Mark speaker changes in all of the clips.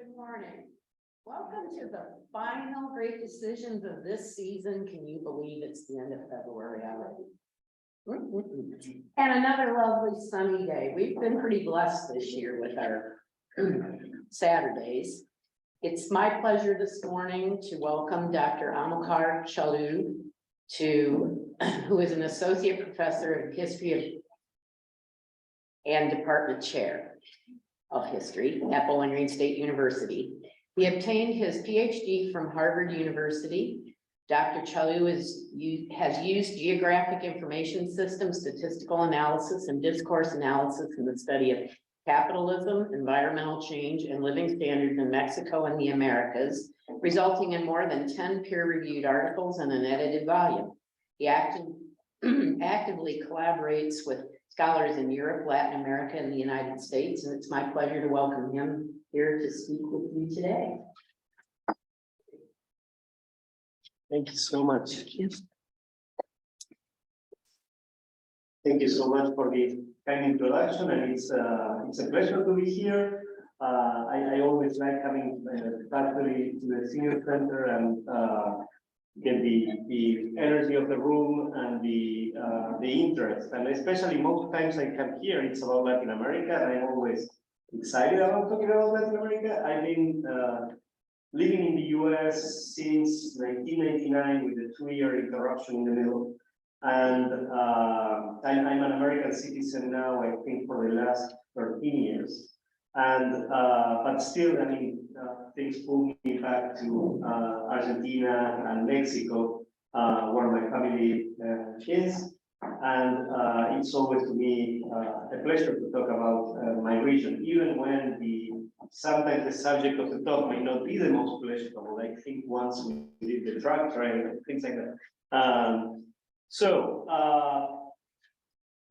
Speaker 1: Good morning. Welcome to the final great decisions of this season. Can you believe it's the end of February already? And another lovely sunny day. We've been pretty blessed this year with our Saturdays. It's my pleasure this morning to welcome Dr. Amílcar Challú, who is an associate professor of history and department chair of history at Bowling Green State University. He obtained his PhD from Harvard University. Dr. Challú has used geographic information systems, statistical analysis, and discourse analysis in the study of capitalism, environmental change, and living standards in Mexico and the Americas, resulting in more than 10 peer-reviewed articles and an edited volume. He actively collaborates with scholars in Europe, Latin America, and the United States, and it's my pleasure to welcome him here to speak with you today.
Speaker 2: Thank you so much. Thank you so much for the kind introduction, and it's a pleasure to be here. I always like coming particularly to the senior center and get the energy of the room and the interest, and especially most times I come here, it's about Latin America, and I'm always excited about talking about Latin America. I've been living in the US since 1999 with a 2-year interruption in the middle. And I'm an American citizen now, I think, for the last 13 years. And but still, I mean, things pull me back to Argentina and Mexico, where my family is. And it's always to me a pleasure to talk about my region, even when sometimes the subject of the talk may not be the most pleasurable. I think once we did the drug trail and things like that.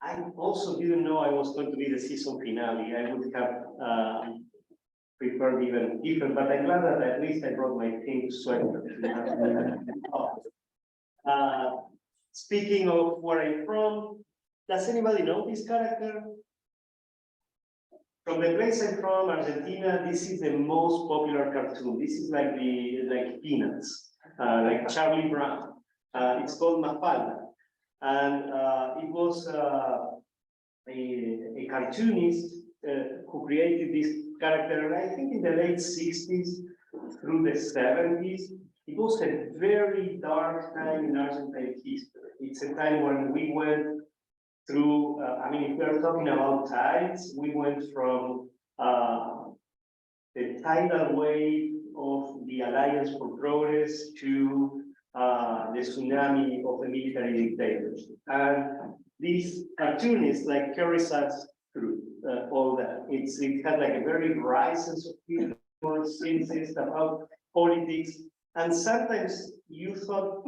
Speaker 2: I also didn't know I was going to be the season finale. I would have preferred even different, but I'm glad that at least I brought my pink sweater. Speaking of where I'm from, does anybody know this character? From the place I'm from, Argentina, this is the most popular cartoon. This is like Peanuts, like Charlie Brown. It's called Mafalda. And it was a cartoonist who created this character, I think in the late 60s through the 70s. It was a very dark time in Argentine history. It's a time when we went through, I mean, if we are talking about tides, we went from the tidal wave of the Alliance for Progress to the tsunami of the military dictatorship. And these cartoonists like carries us through all that. It had like a very dry sense of humor, cynicism about politics. And sometimes you thought,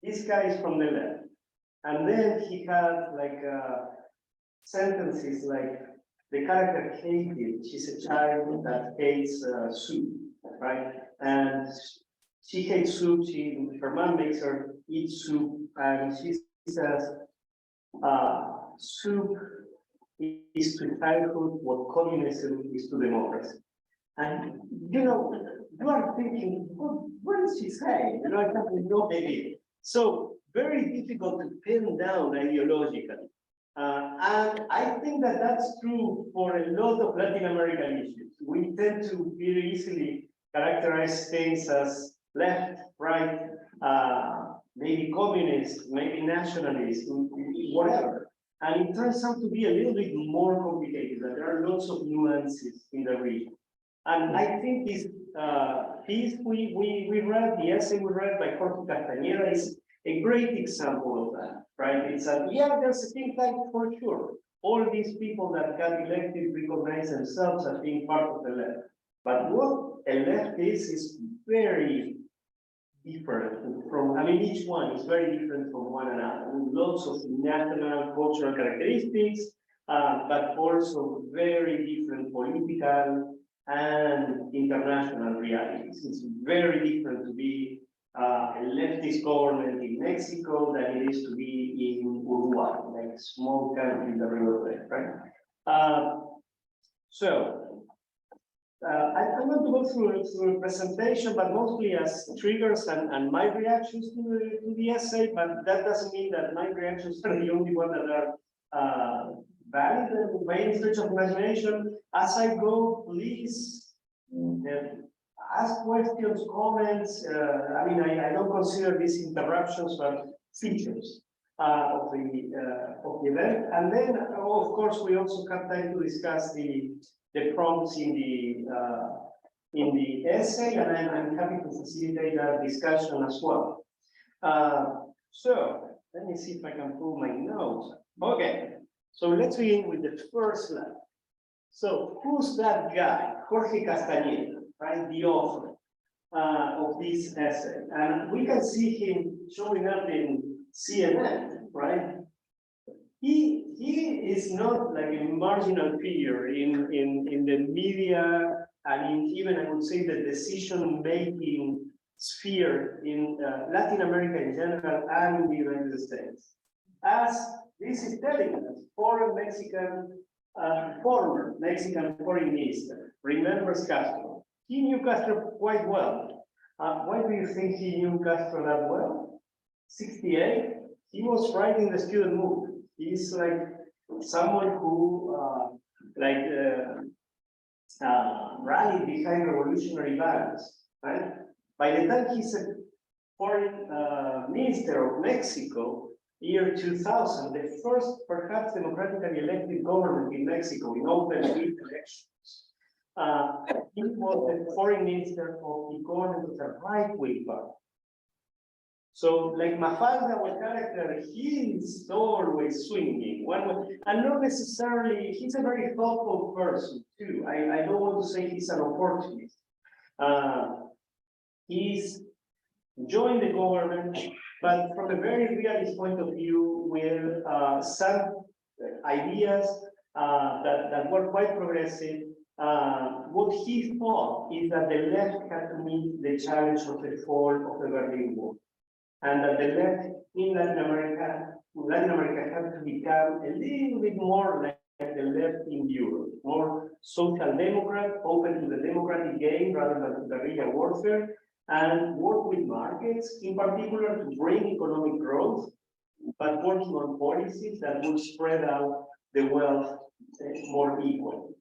Speaker 2: this guy is from the left. And then he had like sentences like, the character hated, she's a child that hates soup, right? And she hates soup, her mom makes her eat soup, and she says, soup is to childhood what communism is to democracy. And you know, you are thinking, what is she saying? You know, I have no idea. So very difficult to pin down ideologically. And I think that that's true for a lot of Latin American issues. We tend to very easily characterize things as left, right, maybe communist, maybe nationalist, whatever. And it turns out to be a little bit more complicated, that there are lots of nuances in the region. And I think this piece we read, the essay we read by Jorge Castañeda, is a great example of that, right? It's there's a think tank for sure. All these people that got elected recognize themselves as being part of the left. But what a left is very different from, I mean, each one is very different from one another. Lots of national, cultural characteristics, but also very different political and international realities. It's very different to be a leftist government in Mexico than it is to be in Uruguay, like a small country in the River Plate, right? So I want to go through a presentation, but mostly as triggers and my reactions to the essay, but that doesn't mean that my reactions are the only one that are valid by any stretch of imagination. As I go, please ask questions, comments. I mean, I don't consider these interruptions, but features of the event. And then, of course, we also have time to discuss the prompts in the essay, and I'm happy to facilitate that discussion as well. So let me see if I can pull my notes. Okay, so let's begin with the first slide. So who's that guy? Jorge Castañeda, right? The author of this essay. And we can see him showing up in CNN, right? He is not like a marginal figure in the media and even I would say the decision-making sphere in Latin America in general and in the United States. As this is telling us, former Mexican foreign minister remembers Castro. He knew Castro quite well. Why do you think he knew Castro that well? 68, he was writing the student movement. He's like someone who rallied behind revolutionary values, right? By the time he's a foreign minister of Mexico, year 2000, the first perhaps democratically elected government in Mexico in open elections. He was the foreign minister of the government of the right-wing party. So, like Mafalda, our character, he's always swinging one way, and not necessarily, he's a very thoughtful person too. I don't want to say he's an opportunist. He's joined the government, but from a very realist point of view, with some ideas that were quite progressive. What he thought is that the left had to meet the challenge of the fall of the Berlin Wall. And that the left in Latin America had to become a little bit more like the left in Europe, more social democrat, open to the democratic game rather than to guerrilla warfare, and work with markets, in particular to bring economic growth, but working on policies that would spread out the wealth more equally.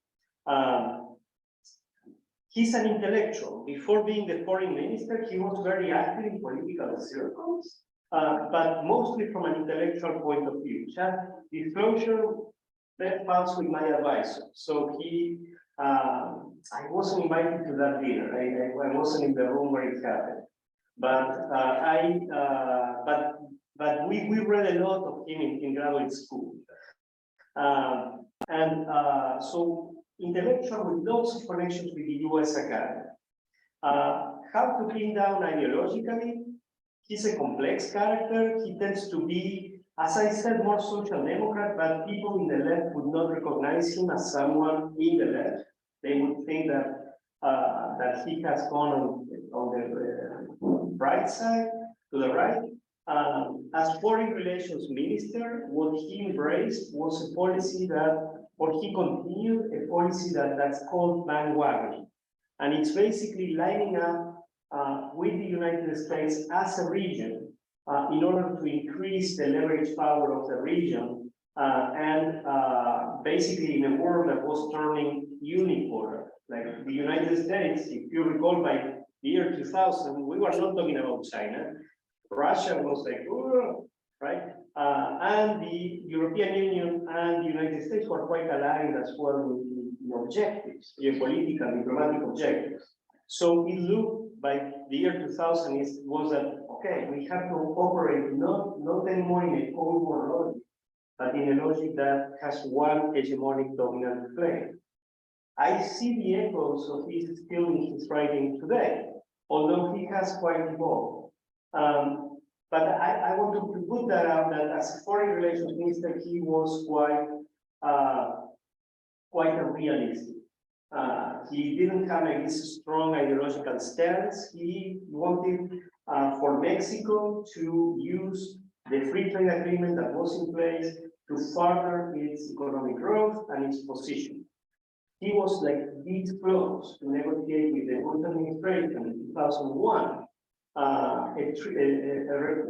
Speaker 2: He's an intellectual. Before being the foreign minister, he was very active in political circles, but mostly from an intellectual point of view. Just disclosure, that falls with my advisor. So I wasn't invited to that dinner. I wasn't in the room where it happened. But but we read a lot of him in graduate school. So intellectual with lots of connections with the US Academy. How to pin down ideologically? He's a complex character. He tends to be, as I said, more social democrat, but people in the left would not recognize him as someone in the left. They would think that that he has gone on the right side, to the right. As foreign relations minister, what he embraced was a policy or he continued a policy that's called bandwagon. And it's basically lining up with the United States as a region in order to increase the leverage power of the region and basically in a world that was turning unipolar. Like the United States, if you recall, by the year 2000, we were not talking about China. Russia was like, oh, right? And the European Union and the United States were quite aligned as well in objectives, geopolitical, diplomatic objectives. So it looked by the year 2000 was that, okay, we have to operate not anymore in a Cold War logic, but in a logic that has one hegemonic dominant plane. I see the echoes of this still in his writing today, although he has quite evolved. But I want to put that out that as a foreign relations minister, he was quite a realist. He didn't have this strong ideological stance. He wanted for Mexico to use the free trade agreement that was in place to further its economic growth and its position. he was like this close to negotiate with the Bush administration in 2001,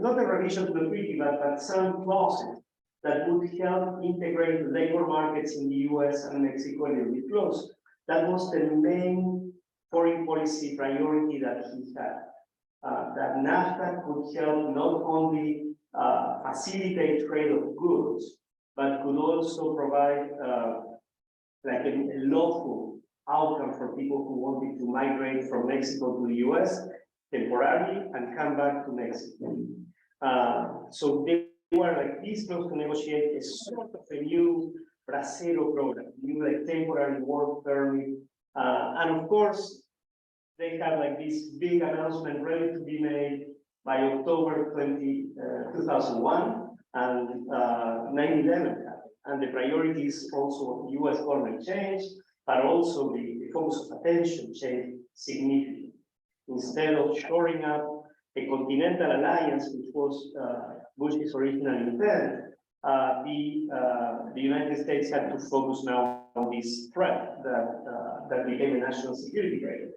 Speaker 2: not a revision to the treaty, but some clauses that would help integrate the labor markets in the US and Mexico a little bit closer. That was the main foreign policy priority that he had. That NAFTA could help not only facilitate trade of goods, but could also provide like a lawful outcome for people who wanted to migrate from Mexico to the US temporarily and come back to Mexico. So they were like this close to negotiate a sort of a new bracero program, new like temporary work permit. And of course, they had like this big announcement ready to be made by October 2001, and 9/11 happened. And the priorities also of US government changed, but also the focus of attention changed significantly. Instead of shoring up a continental alliance, which was Bush's original intent, the United States had to focus now on this threat that became a national security threat.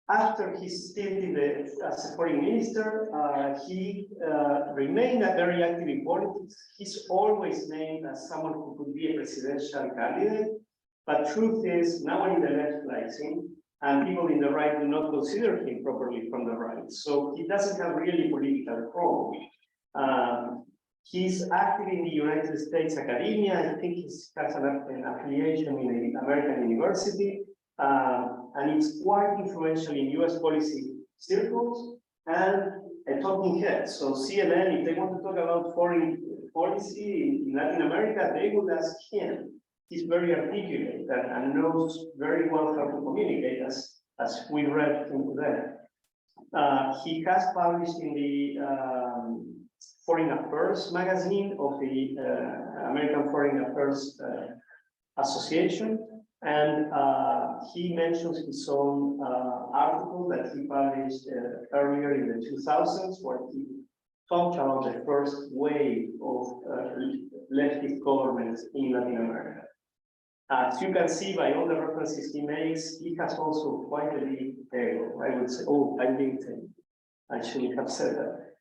Speaker 2: After his stint as a foreign minister, he remained very active in politics. He's always named as someone who could be a presidential candidate, but truth is, no one in the left likes him, and people in the right do not consider him properly from the right. So he doesn't have really political role. He's active in the United States academia. I think he has an affiliation in an American university. And it's quite influential in US policy circles and a talking head. So CNN, if they want to talk about foreign policy in Latin America, they would ask him. He's very articulate and knows very well how to communicate, as we read him today. He has published in the Foreign Affairs magazine of the American Foreign Affairs Association. And he mentions his own article that he published earlier in the 2000s, where he talked about the first wave of leftist governments in Latin America. As you can see by all the references he makes, he has also quite a big ego. I would say, oh, I'm being taken. I shouldn't have said that.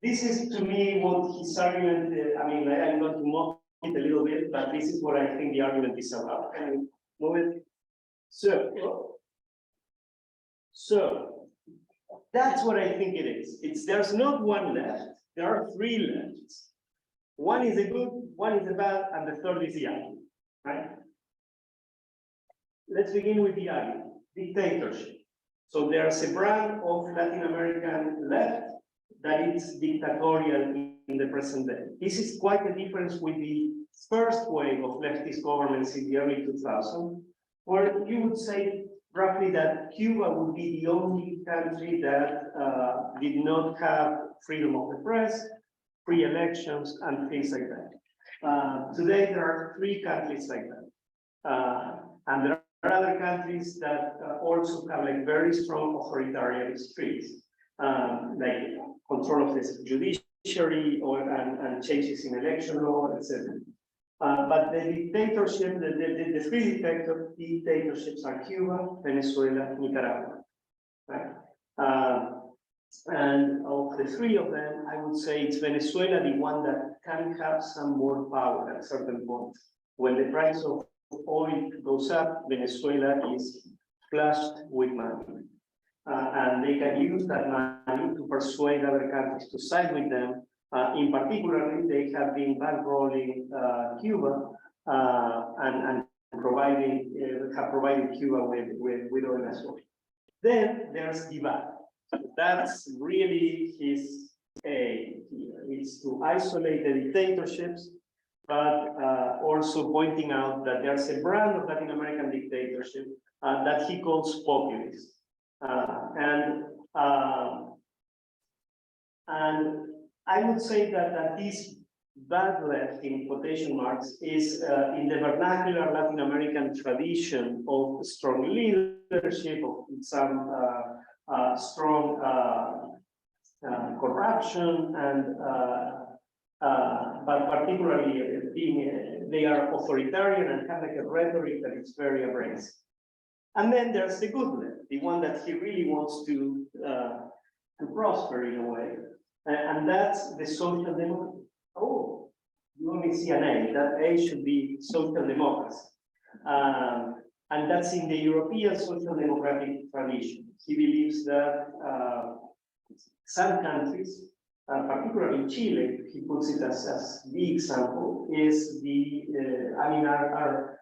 Speaker 2: This is to me what his argument, I mean, I'm going to mock it a little bit, but this is what I think the argument is about. Can you move it? So that's what I think it is. There's not one left, there are three lefts. One is the good, one is the bad, and the third is the ugly, right? Let's begin with the ugly, dictatorship. So there's a brand of Latin American left that is dictatorial in the present day. This is quite a difference with the first wave of leftist governments in the early 2000s, where you would say roughly that Cuba would be the only country that did not have freedom of the press, free elections, and things like that. Today, there are three countries like that. And there are other countries that also have like very strong authoritarian streaks, like control of the judiciary and changes in election law, etc. But the dictatorship, the three dictatorships are Cuba, Venezuela, Nicaragua. Right? And of the three of them, I would say it's Venezuela, the one that can have some more power at a certain point. When the price of oil goes up, Venezuela is flushed with money. And they can use that money to persuade other countries to side with them. In particular, they have been bankrolling Cuba and have provided Cuba with oil as well. Then there's the bad. That's really his aim here. It's to isolate the dictatorships, but also pointing out that there's a brand of Latin American dictatorship that he calls populist. And I would say that this bad left, in quotation marks, is in the vernacular Latin American tradition of strong leadership, of some strong corruption, and but particularly they are authoritarian and have like a rhetoric that is very abrasive. And then there's the good left, the one that he really wants to prosper in a way, and that's the social democracy. Oh, you only see an A. That A should be social democracy. And that's in the European social democratic tradition. He believes that some countries, particularly in Chile, he puts it as the example, is are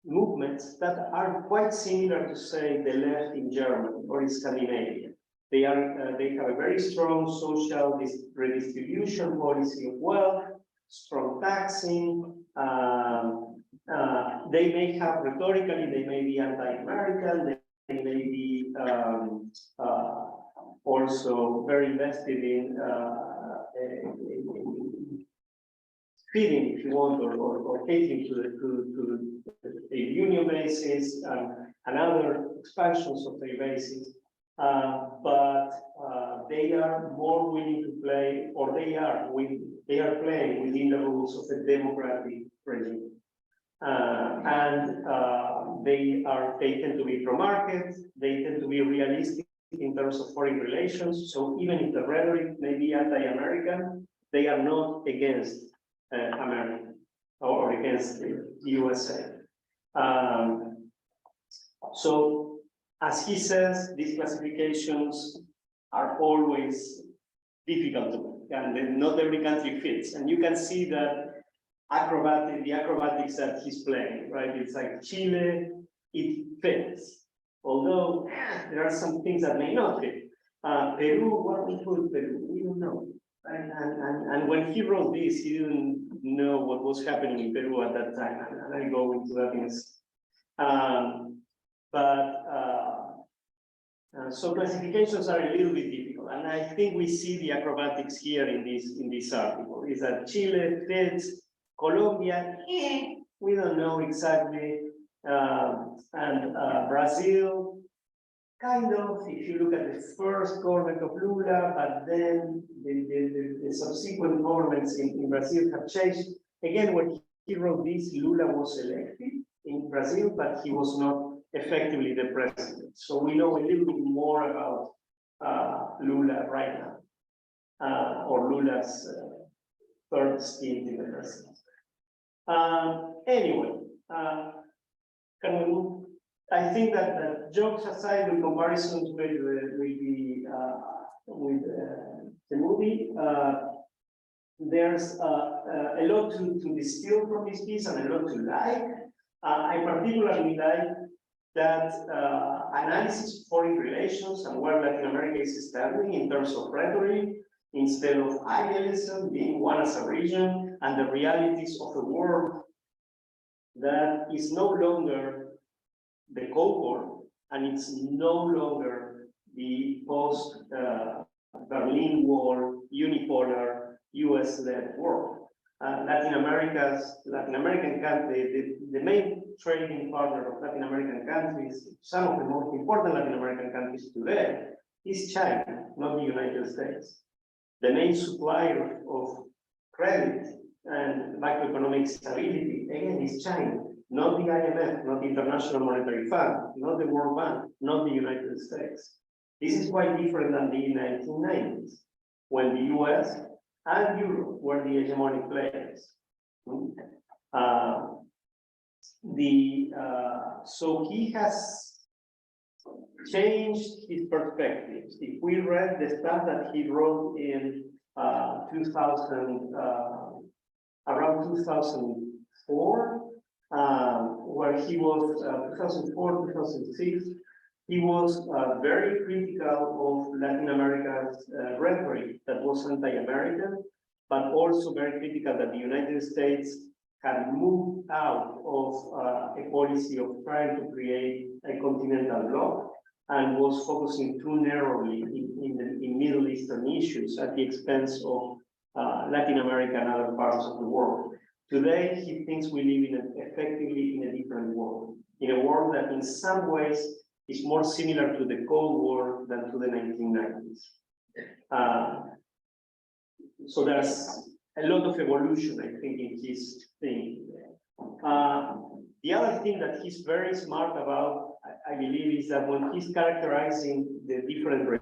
Speaker 2: movements that are quite similar to, say, the left in Germany or in Scandinavia. They have a very strong social redistribution policy of wealth, strong taxing. They may have rhetorically, they may be anti-American, they may be also very invested in feeding, if you want, or catering to the union basis and other expansions of their bases. But they are more willing to play, or they are playing within the rules of the democratic regime. They tend to be pro-market, they tend to be realistic in terms of foreign relations. So even if the rhetoric may be anti-American, they are not against America or against the USA. So as he says, these classifications are always difficult to make, and not every country fits. And you can see that the acrobatics that he's playing, right? It's like Chile, it fits. Although there are some things that may not fit. Peru, what we put Peru? We don't know. And when he wrote this, he didn't know what was happening in Peru at that time. And I go into that in a second. So classifications are a little bit difficult, and I think we see the acrobatics here in this article. Is that Chile fits, Colombia, we don't know exactly, and Brazil, kind of. If you look at the first government of Lula, but then the subsequent governments in Brazil have changed. Again, when he wrote this, Lula was elected in Brazil, but he was not effectively the president. So we know a little bit more about Lula right now, or Lula's third stint in the presidency. Anyway, can we move? I think that jokes aside, the comparisons with the movie, there's a lot to distill from this piece and a lot to like. I particularly like that analysis of foreign relations and where Latin America is standing in terms of rhetoric, instead of idealism, being one as a region, and the realities of a world that is no longer the Cold War, and it's no longer the post-Berlin Wall, unipolar, US-led world. Latin American countries, the main trading partner of Latin American countries, some of the most important Latin American countries today, is China, not the United States. The main supplier of credit and macroeconomic stability, again, is China, not the IMF, not the International Monetary Fund, not the World Bank, not the United States. This is quite different than the 1990s, when the US and Europe were the hegemonic players. So he has changed his perspectives. If we read the stuff that he wrote in around 2004, where he was 2004, 2006, he was very critical of Latin America's rhetoric that was anti-American, but also very critical that the United States had moved out of a policy of trying to create a continental bloc and was focusing too narrowly in Middle Eastern issues at the expense of Latin America and other parts of the world. Today, he thinks we live effectively in a different world, in a world that in some ways is more similar to the Cold War than to the 1990s. So there's a lot of evolution, I think, in his thing. The other thing that he's very smart about, I believe, is that when he's characterizing the different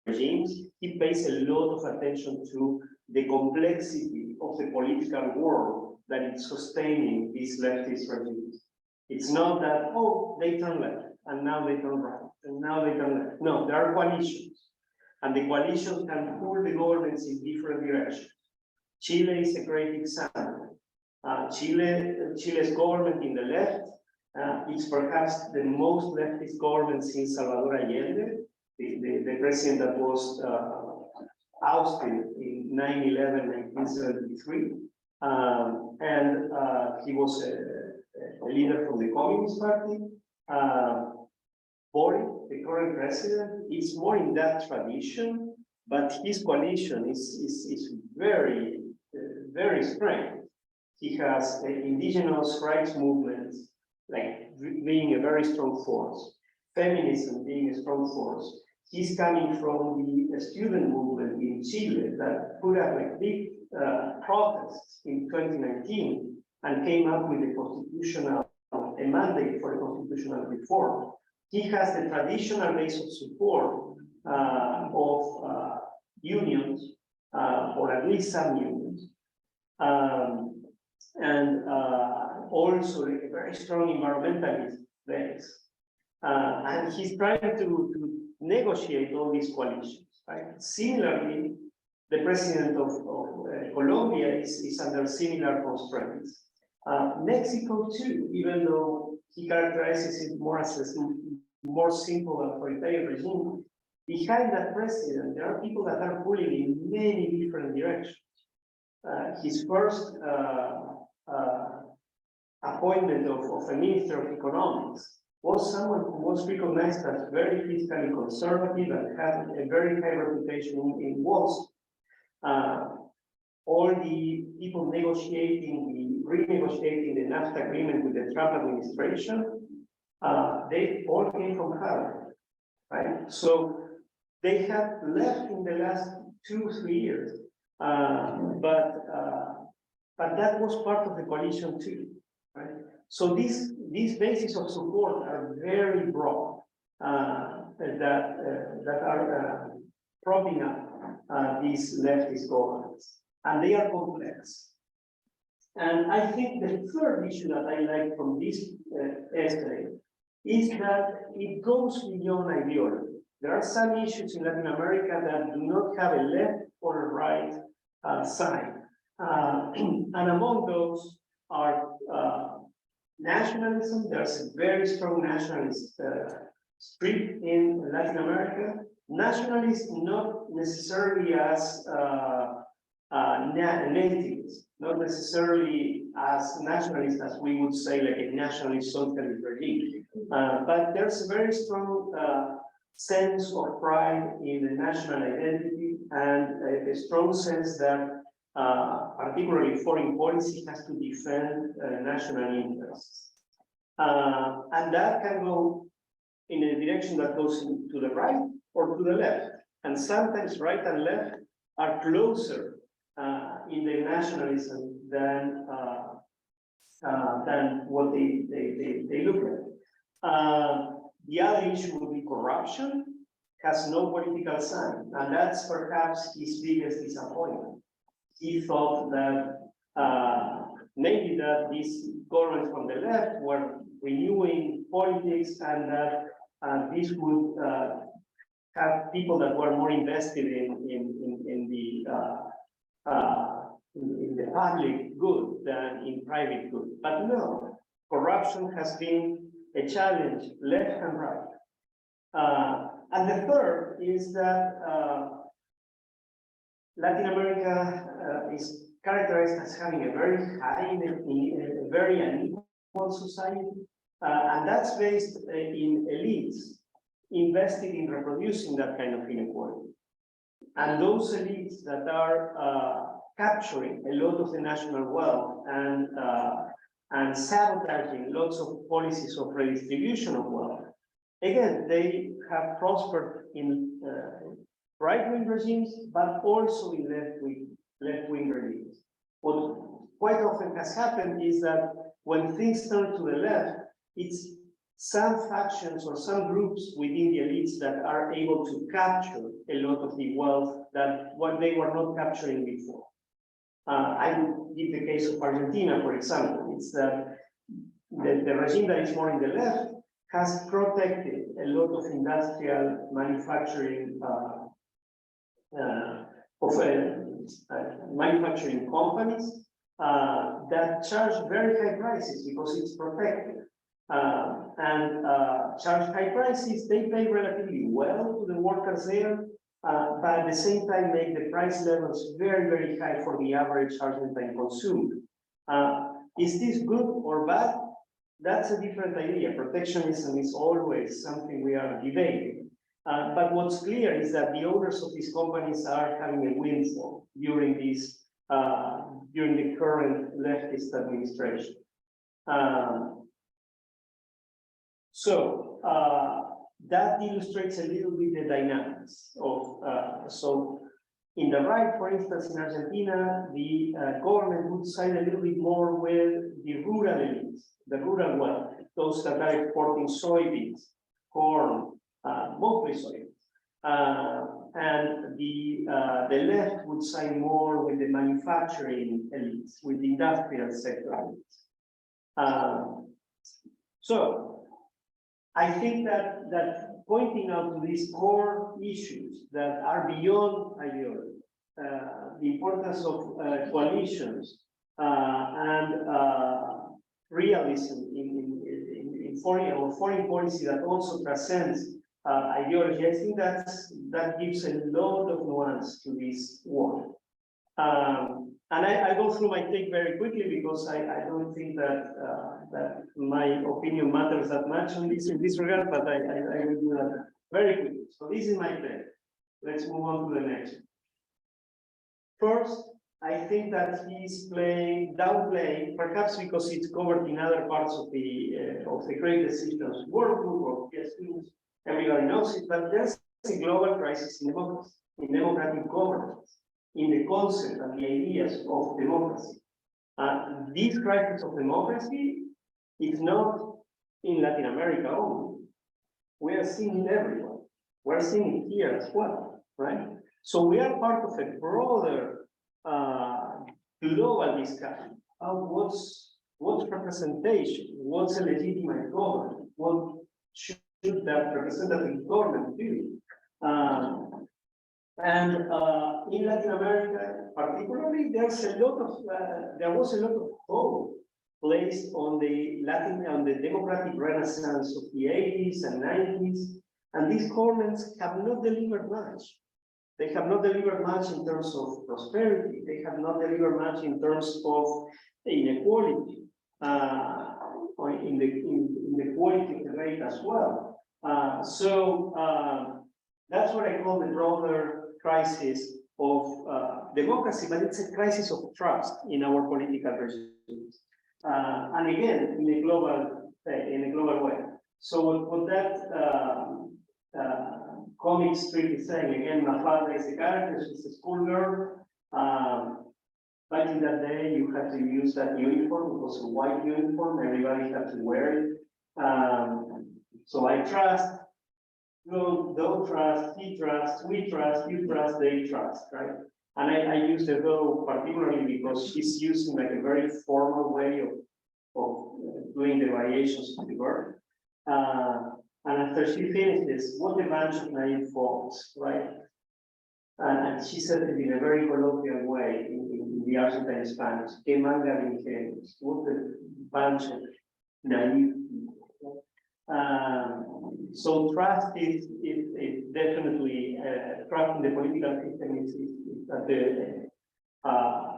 Speaker 2: regimes, he pays a lot of attention to the complexity of the political world that is sustaining these leftist regimes. It's not that, oh, they turn left, and now they turn right, and now they turn left. No, there are coalitions, and the coalitions can pull the governments in different directions. Chile is a great example. Chile's government in the left is perhaps the most leftist government since Salvador Allende, the president that was ousted in 9/11, 1973. And he was a leader from the Communist Party. Boric, the current president, is more in that tradition, but his coalition is very, very strange. He has indigenous rights movements, like being a very strong force, feminism being a strong force. He's coming from the student movement in Chile that put up like big protests in 2019 and came up with a mandate for a constitutional reform. He has the traditional base of support of unions, or at least some unions, and also a very strong environmentalist base. And he's trying to negotiate all these coalitions. Right? Similarly, the president of Colombia is under similar constraints. Mexico too, even though he characterizes it more as a more simple authoritarian regime, behind that president, there are people that are pulling in many different directions. His first appointment of a minister of economics was someone who was recognized as very fiscally conservative and had a very high reputation in Wall Street. All the people renegotiating the NAFTA agreement with the Trump administration, they all came from Harvard, right? So they have left in the last 2-3 years, but that was part of the coalition too, right? So these bases of support are very broad, that are propping up these leftist governments, and they are complex. And I think the third issue that I like from this essay is that it goes beyond ideology. There are some issues in Latin America that do not have a left or a right side. And among those are nationalism. There's a very strong nationalist streak in Latin America. Nationalism not necessarily as natives, not necessarily as nationalists as we would say, like a nationalist socialist regime. But there's a very strong sense of pride in the national identity and a strong sense that particularly foreign policy has to defend national interests. And that can go in a direction that goes to the right or to the left. And sometimes right and left are closer in their nationalism than what they look like. The other issue would be corruption, has no political sign, and that's perhaps his biggest disappointment. He thought that maybe that these governments from the left were renewing politics and that this would have people that were more invested in the public good than in private good. But no, corruption has been a challenge left and right. And the third is that Latin America is characterized as having a very high inequality, a very unequal society, and that's based in elites invested in reproducing that kind of inequality. And those elites that are capturing a lot of the national wealth and sabotaging lots of policies of redistribution of wealth again, they have prospered in right-wing regimes, but also in left-wing regimes. What quite often has happened is that when things turn to the left, it's some factions or some groups within the elites that are able to capture a lot of the wealth that what they were not capturing before. I would give the case of Argentina, for example. It's that the regime that is more in the left has protected a lot of industrial manufacturing manufacturing companies that charge very high prices because it's protected. Charge high prices, they pay relatively well to the workers there, but at the same time make the price levels very, very high for the average Argentine consumer. Is this good or bad? That's a different idea. Protectionism is always something we are debating. But what's clear is that the owners of these companies are having a windfall during this, during the current leftist administration. That illustrates a little bit the dynamics of, so in the right, for instance, in Argentina, the government would side a little bit more with the rural elites, the rural wealth, those that are exporting soybeans, corn, mostly soybeans. And the left would side more with the manufacturing elites, with the industrial sector elites. I think that pointing out to these core issues that are beyond ideology, the importance of coalitions and realism in foreign policy that also transcends ideology, I think that gives a lot of nuance to this war. And I go through my take very quickly because I don't think that that my opinion matters that much on this in this regard, but I will do that very quickly. So this is my take. Let's move on to the next. First, I think that he's downplaying, perhaps because it's covered in other parts of the great decisions workgroup or PSUs. Everybody knows it, but there's a global crisis in democracy, in democratic governance, in the concept and the ideas of democracy. This crisis of democracy is not in Latin America only. We are seeing it everywhere. We're seeing it here as well, right? So we are part of a broader global discussion of what's representation, what's a legitimate government, what should that representative government do? In Latin America, particularly, there was a lot of hope placed on the democratic renaissance of the 80s and 90s, and these governments have not delivered much. They have not delivered much in terms of prosperity. They have not delivered much in terms of inequality, or in the quality of the rate as well. That's what I call the broader crisis of democracy, but it's a crisis of trust in our political regimes. And again, in a global way. So what that comic strip is saying, again, Mafalda is a character, she's a schoolgirl. Back in that day, you had to use that uniform. It was a white uniform, everybody had to wear it. So I trust, no, don't trust, he trusts, we trust, you trust, they trust, right? And I use the though particularly because she's using like a very formal way of doing the variations of the verb. And after she finishes, what a bunch of naive folks, right? And she said it in a very colloquial way in the Argentine Spanish, que manga de ingenuos, what a bunch of naive people. So trust is definitely, trust in the political system is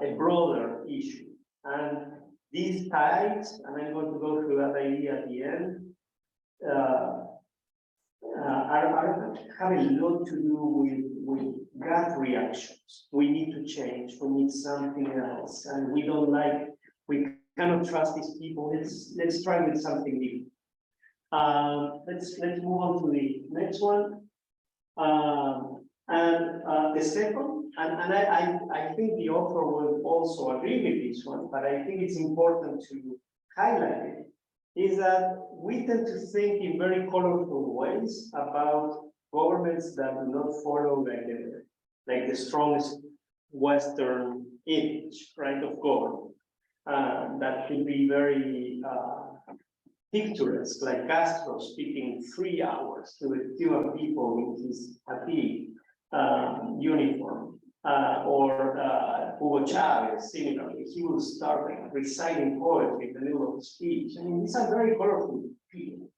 Speaker 2: a broader issue. And these tides, and I'm going to go through that idea at the end, have a lot to do with gut reactions. We need to change, we need something else, and we don't like, we cannot trust these people, let's try with something new. Let's move on to the next one. The second, and I think the author will also agree with this one, but I think it's important to highlight it, is that we tend to think in very colorful ways about governments that do not follow like the strongest Western image, right, of government. That could be very picturesque, like Castro speaking 3 hours to the Cuban people in his fatigue uniform, or Hugo Chavez, similarly, he will start like reciting poetry in the middle of the speech. I mean, these are very colorful people,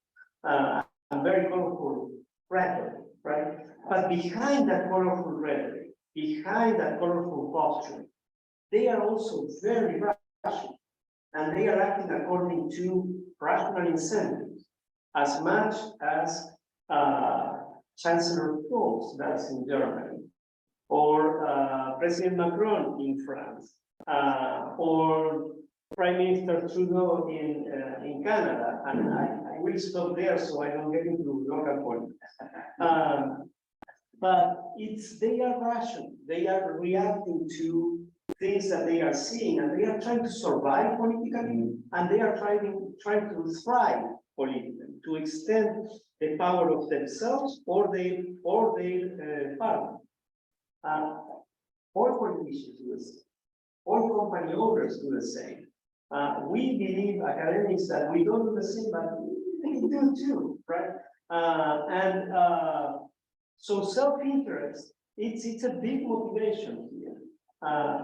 Speaker 2: and very colorful rhetoric, right? But behind that colorful rhetoric, behind that colorful posture, they are also very rational, and they are acting according to rational incentives, as much as Chancellor Scholz does in Germany, or President Macron in France, or Prime Minister Trudeau in Canada. And I will stop there so I don't get into local politics. But they are rational. They are reacting to things that they are seeing, and they are trying to survive politically, and they are trying to thrive politically, to extend the power of themselves or their party. All politicians do the same. All company owners do the same. We believe, academics, that we don't do the same, but they do too, right? So self-interest, it's a big motivation here.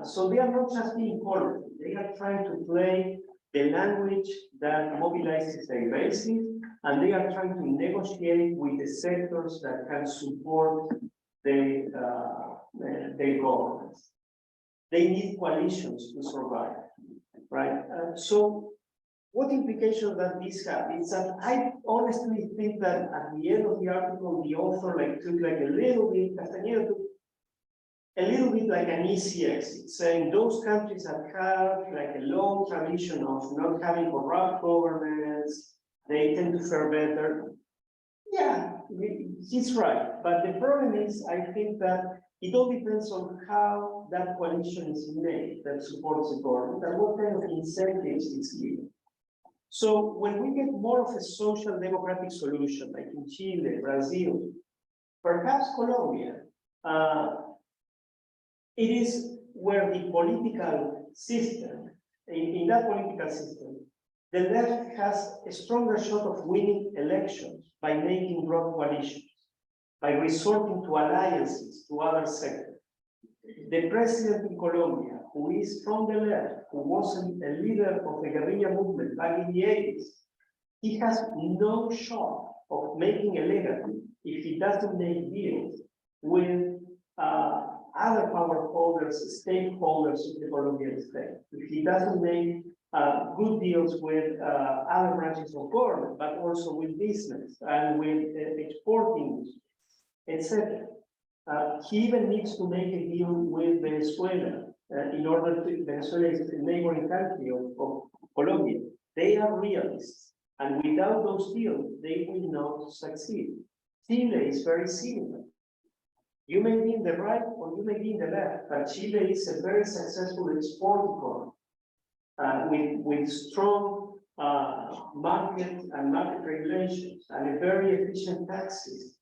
Speaker 2: So they are not just being colorful, they are trying to play the language that mobilizes their bases, and they are trying to negotiate with the sectors that can support their governments. They need coalitions to survive, right? So what implications does this have? It's that I honestly think that at the end of the article, the author took a little bit, Castañeda took a little bit like an easy exit, saying those countries that have a long tradition of not having corrupt governments, they tend to fare better. Yeah, he's right. But the problem is, I think that it all depends on how that coalition is made that supports the government and what kind of incentives it's given. So when we get more of a social democratic solution, like in Chile, Brazil, perhaps Colombia, it is where the political system, in that political system, the left has a stronger shot of winning elections by making broad coalitions, by resorting to alliances to other sectors. The president in Colombia, who is from the left, who was a leader of the guerrilla movement back in the 80s, he has no shot of making a legacy if he doesn't make deals with other power holders, stakeholders of the Colombian state. If he doesn't make good deals with other branches of government, but also with business and with exporting, etc. He even needs to make a deal with Venezuela in order to, Venezuela is a neighboring country of Colombia. They are realists, and without those deals, they will not succeed. Chile is very similar. You may be in the right or you may be in the left, but Chile is a very successful export economy with strong market regulations and a very efficient tax system.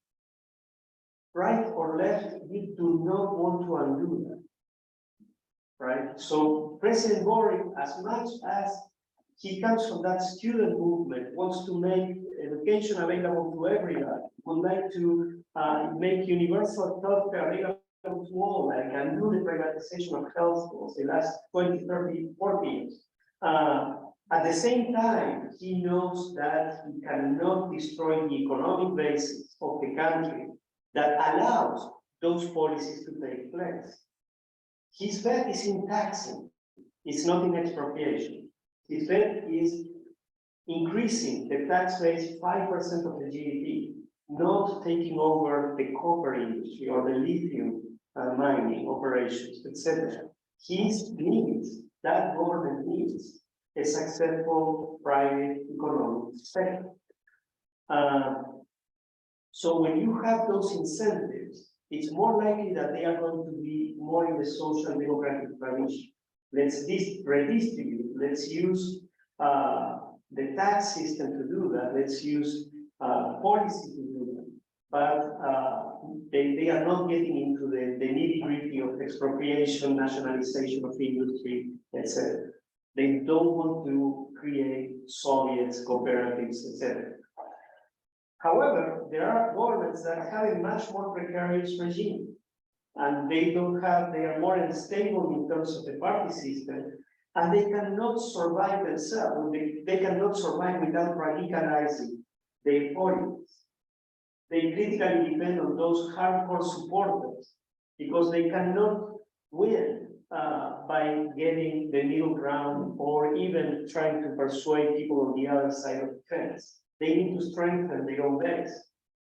Speaker 2: Right or left, we do not want to undo that. Right? So President Boric, as much as he comes from that student movement, wants to make education available to everyone, would like to make universal healthcare available to all, like undo the privatization of health for the last 20, 30, 40 years. At the same time, he knows that he cannot destroy the economic basis of the country that allows those policies to take place. His bet is in taxing, it's not in expropriation. His bet is increasing the tax base 5% of the GDP, not taking over the copper industry or the lithium mining operations, etc. His needs, that government needs, a successful private economic sector. So when you have those incentives, it's more likely that they are going to be more in the social democratic tradition. Let's redistribute, let's use the tax system to do that, let's use policy to do that. But they are not getting into the nitty-gritty of expropriation, nationalization of industry, etc. They don't want to create Soviets, cooperatives, etc. However, there are governments that have a much more precarious regime, and they are more unstable in terms of the party system, and they cannot survive themselves. They cannot survive without radicalizing their politics. They critically depend on those hardcore supporters because they cannot win by getting the middle ground or even trying to persuade people on the other side of the fence. They need to strengthen their own base,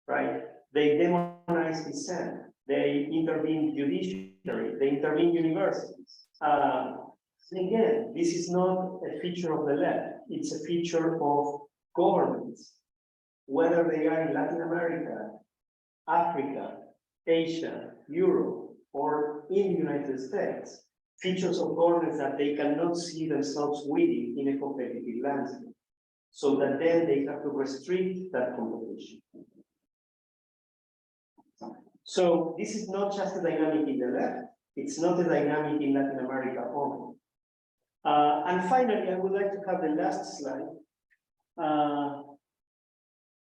Speaker 2: right? They demonize dissent. They intervene judiciary. They intervene universities. Again, this is not a feature of the left. It's a feature of governments, whether they are in Latin America, Africa, Asia, Europe, or in the United States. Features of governments that they cannot see themselves winning in a competitive landscape. So that then they have to restrict that competition. So this is not just a dynamic in the left, it's not a dynamic in Latin America only. And finally, I would like to have the last slide.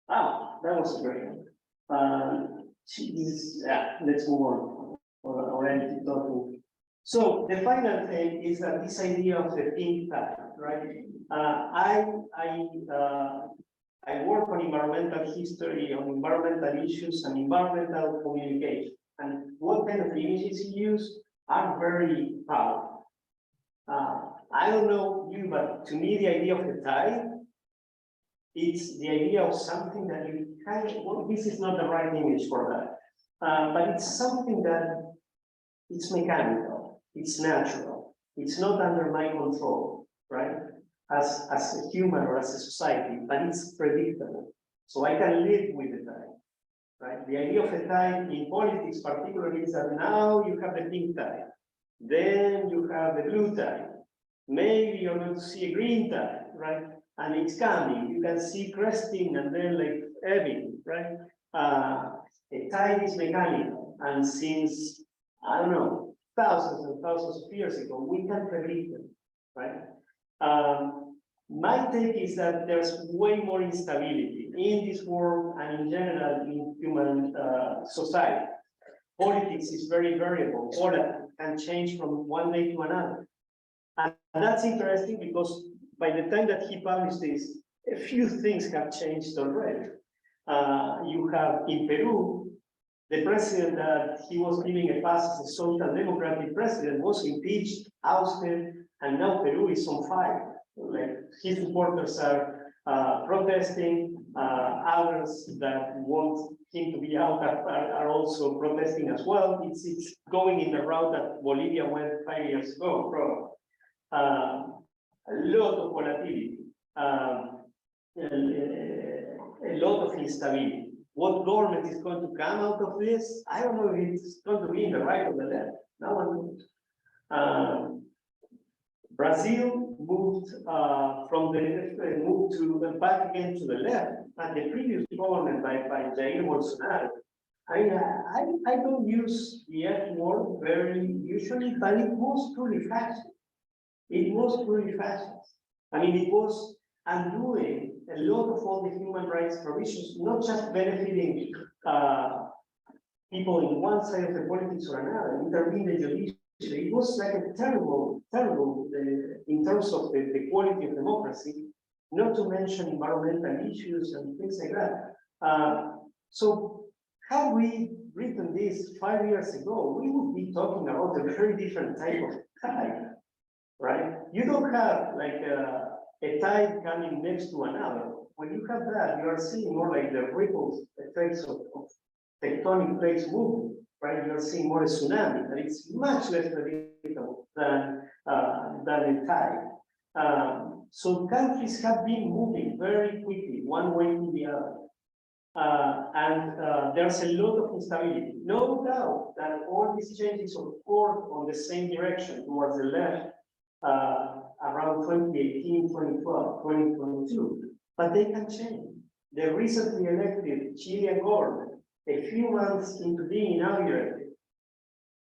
Speaker 2: That was great. Let's move on. Already talking. So the final thing is that this idea of the pink tide, right? I work on environmental history, on environmental issues and environmental communication. And what kind of images you use are very powerful. I don't know you, but to me, the idea of the tide, it's the idea of something that you kind of, well, this is not the right image for that. But it's something that it's mechanical, it's natural, it's not under my control, right? As a human or as a society, but it's predictable. So I can live with the tide, right? The idea of a tide in politics particularly is that now you have the pink tide, then you have the blue tide, maybe you're going to see a green tide, right? And it's coming, you can see cresting and then like ebbing, right? A tide is mechanical, and since, I don't know, thousands and thousands of years ago, we can predict them, right? My take is that there's way more instability in this world and in general in human society. Politics is very variable, volatile, can change from one day to another. And that's interesting because by the time that he published this, a few things have changed already. You have in Peru, the president that he was giving a pass as a social democratic president was impeached, ousted, and now Peru is on fire. Like his supporters are protesting, others that want him to be out are also protesting as well. It's going in the route that Bolivia went 5 years ago, probably. A lot of volatility, a lot of instability. What government is going to come out of this? I don't know if it's going to be in the right or the left. No one knows. Brazil moved from the left, moved to back again to the left, and the previous government by Jair Bolsonaro. I don't use the F word very usually, but it was truly fascist. It was truly fascist. I mean, it was undoing a lot of all the human rights provisions, not just benefiting people in one side of the politics or another, intervening the judiciary. It was like a terrible, in terms of the quality of democracy, not to mention environmental issues and things like that. So had we written this 5 years ago, we would be talking about a very different type of tide, right? You don't have like a tide coming next to another. When you have that, you are seeing more like the ripple effects of tectonic plates moving, right? You're seeing more a tsunami, and it's much less predictable than a tide. So countries have been moving very quickly, one way to the other. There's a lot of instability. No doubt that all these changes, of course, on the same direction towards the left, around 2018, 2012, 2022, but they can change. The recently elected Chilean government, a few months into being inaugurated,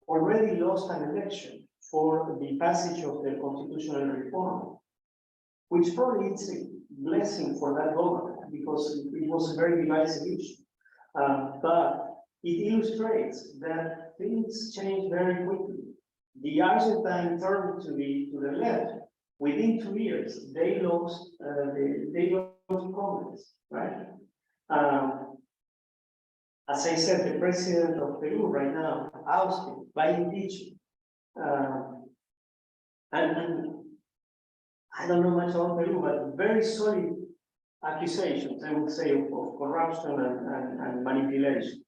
Speaker 2: already lost an election for the passage of the constitutional reform, which probably is a blessing for that government because it was a very divisive issue. But it illustrates that things change very quickly. The Argentine turned to the left. Within 2 years, they lost Congress, right? As I said, the president of Peru right now, ousted by impeachment. And I don't know much about Peru, but very solid accusations, I would say, of corruption and manipulation.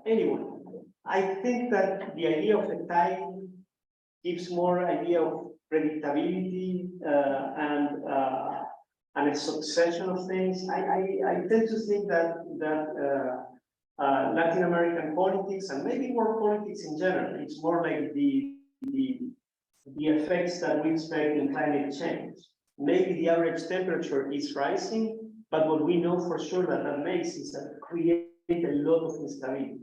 Speaker 2: Anyway, I think that the idea of a time gives more idea of predictability and a succession of things. I tend to think that Latin American politics and maybe world politics in general, it's more like the effects that we expect in climate change. Maybe the average temperature is rising, but what we know for sure that makes is that create a lot of instability,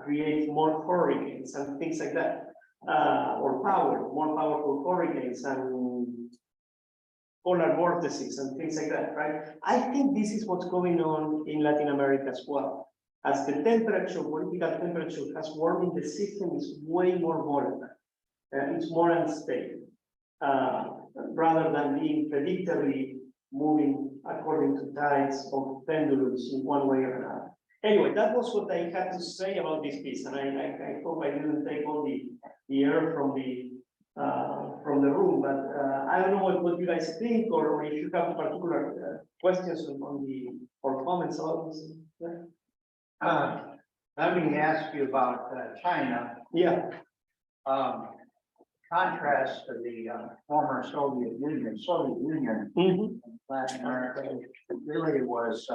Speaker 2: create more hurricanes and things like that, or more powerful hurricanes and polar vortices and things like that, right? I think this is what's going on in Latin America as well. As the political temperature has warmed, the system is way more volatile. It's more unstable, rather than being predictably moving according to tides of pendulums in one way or another. Anyway, that was what I had to say about this piece, and I hope I didn't take all the air from the room, but I don't know what you guys think, or if you have particular questions or comments about this. Yeah.
Speaker 3: Let me ask you about China.
Speaker 2: Yeah.
Speaker 3: Contrast to the former Soviet Union, Latin America really was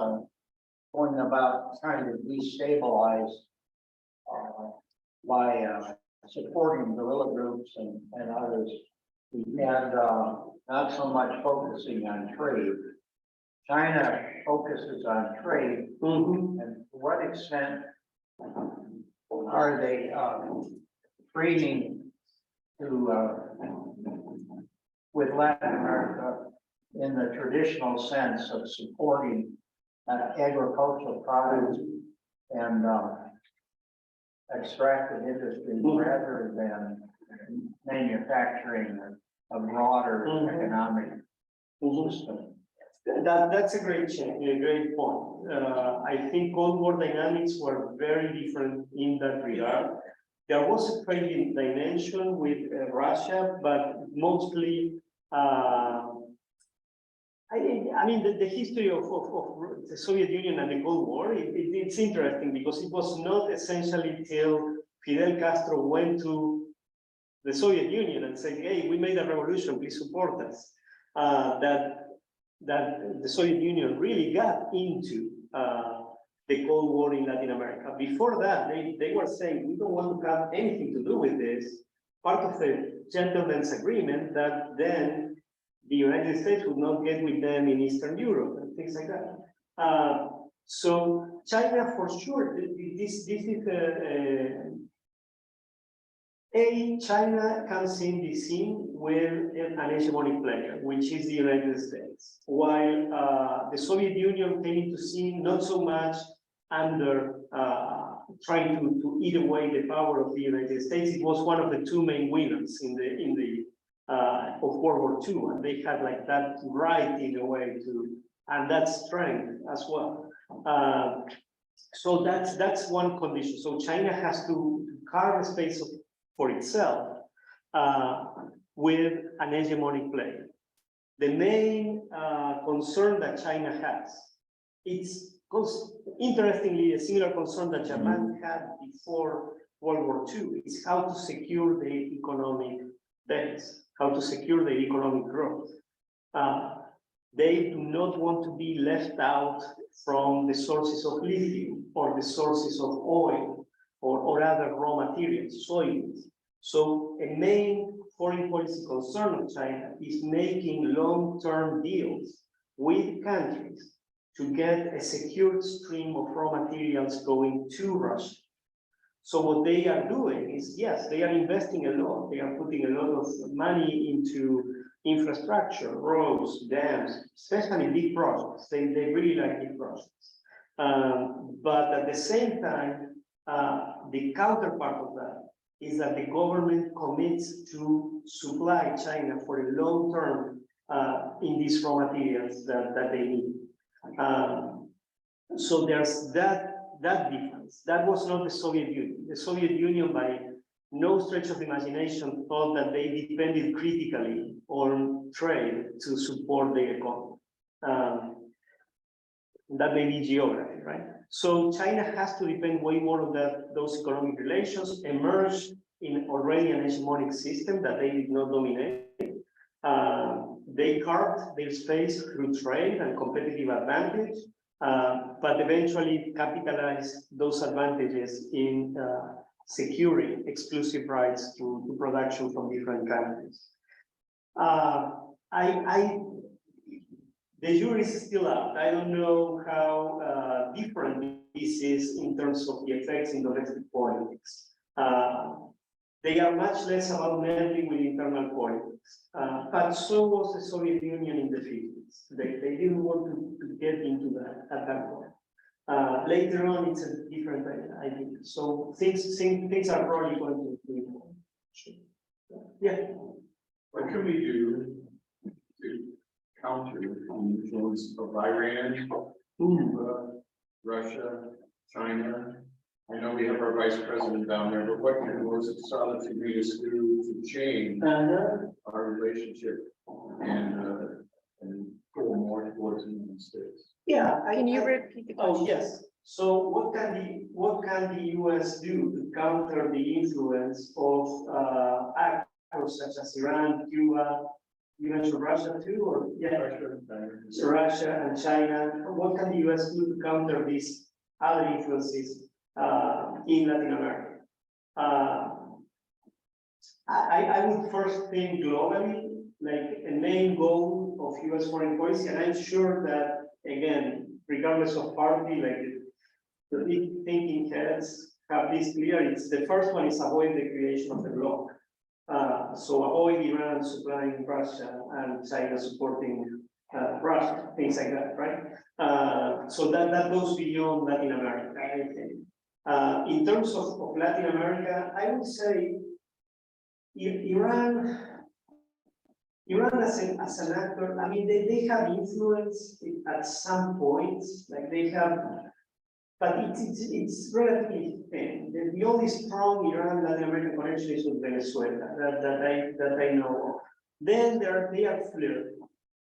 Speaker 3: going about trying to destabilize by supporting guerrilla groups and others, and not so much focusing on trade. China focuses on trade, and to what extent are they trading with Latin America in the traditional sense of supporting agricultural products and extractive industry rather than manufacturing a broader economic system?
Speaker 2: That's a great point. I think Cold War dynamics were very different in that regard. There was a trading dimension with Russia, but mostly, I mean, the history of the Soviet Union and the Cold War, it's interesting because it was not essentially till Fidel Castro went to the Soviet Union and said, hey, we made a revolution, please support us, that the Soviet Union really got into the Cold War in Latin America. Before that, they were saying, we don't want to have anything to do with this. Part of the gentleman's agreement that then the United States would not get with them in Eastern Europe and things like that. So China, for sure, this is China comes in the scene with an hegemonic player, which is the United States, while the Soviet Union came into scene not so much under trying to eat away the power of the United States. It was one of the two main winners of World War II, and they had like that right in a way and that strength as well. So that's one condition. So China has to carve a space for itself with an hegemonic player. The main concern that China has, it's interestingly a similar concern that Japan had before World War II, is how to secure the economic base, how to secure the economic growth. They do not want to be left out from the sources of lithium or the sources of oil or other raw materials, soybeans. So a main foreign policy concern of China is making long-term deals with countries to get a secured stream of raw materials going to Russia. So what they are doing is, yes, they are investing a lot. They are putting a lot of money into infrastructure, roads, dams, especially big projects. They really like big projects. But at the same time, the counterpart of that is that the government commits to supply China for a long term in these raw materials that they need. So there's that difference. That was not the Soviet Union. The Soviet Union, by no stretch of imagination, thought that they depended critically on trade to support their economy. That may be geography, right? So China has to depend way more on those economic relations, emerge in already an hegemonic system that they did not dominate. They carved their space through trade and competitive advantage, but eventually capitalized those advantages in securing exclusive rights to production from different countries. The jury is still out. I don't know how different this is in terms of the effects in domestic politics. They are much less about meddling with internal politics, but so was the Soviet Union in the 50s. They didn't want to get into that at that point. Later on, it's a different idea. So things are probably going to improve. Yeah.
Speaker 4: What can we do to counter the influence of Iran, Cuba, Russia, China? I know we have our vice president down there, but what can those solid leaders do to change our relationship and pull more towards the United States?
Speaker 2: Yeah.
Speaker 5: Can you repeat the question?
Speaker 2: Oh, yes. So what can the US do to counter the influence of actors such as Iran, Cuba, you mentioned Russia too, or yeah, Russia and China? What can the US do to counter these other influences in Latin America? I would first think globally, like a main goal of US foreign policy, and I'm sure that, again, regardless of party, like the big thinking heads have this clear. It's the first one is avoid the creation of a bloc. So avoid Iran supplying Russia and China supporting Russia, things like that, right? So that goes beyond Latin America, I think. In terms of Latin America, I would say Iran as an actor, I mean, they have influence at some points, like they have, but it's relatively thin. The only strong Iran-Latin American connection is with Venezuela that I know of. Then they are flirting.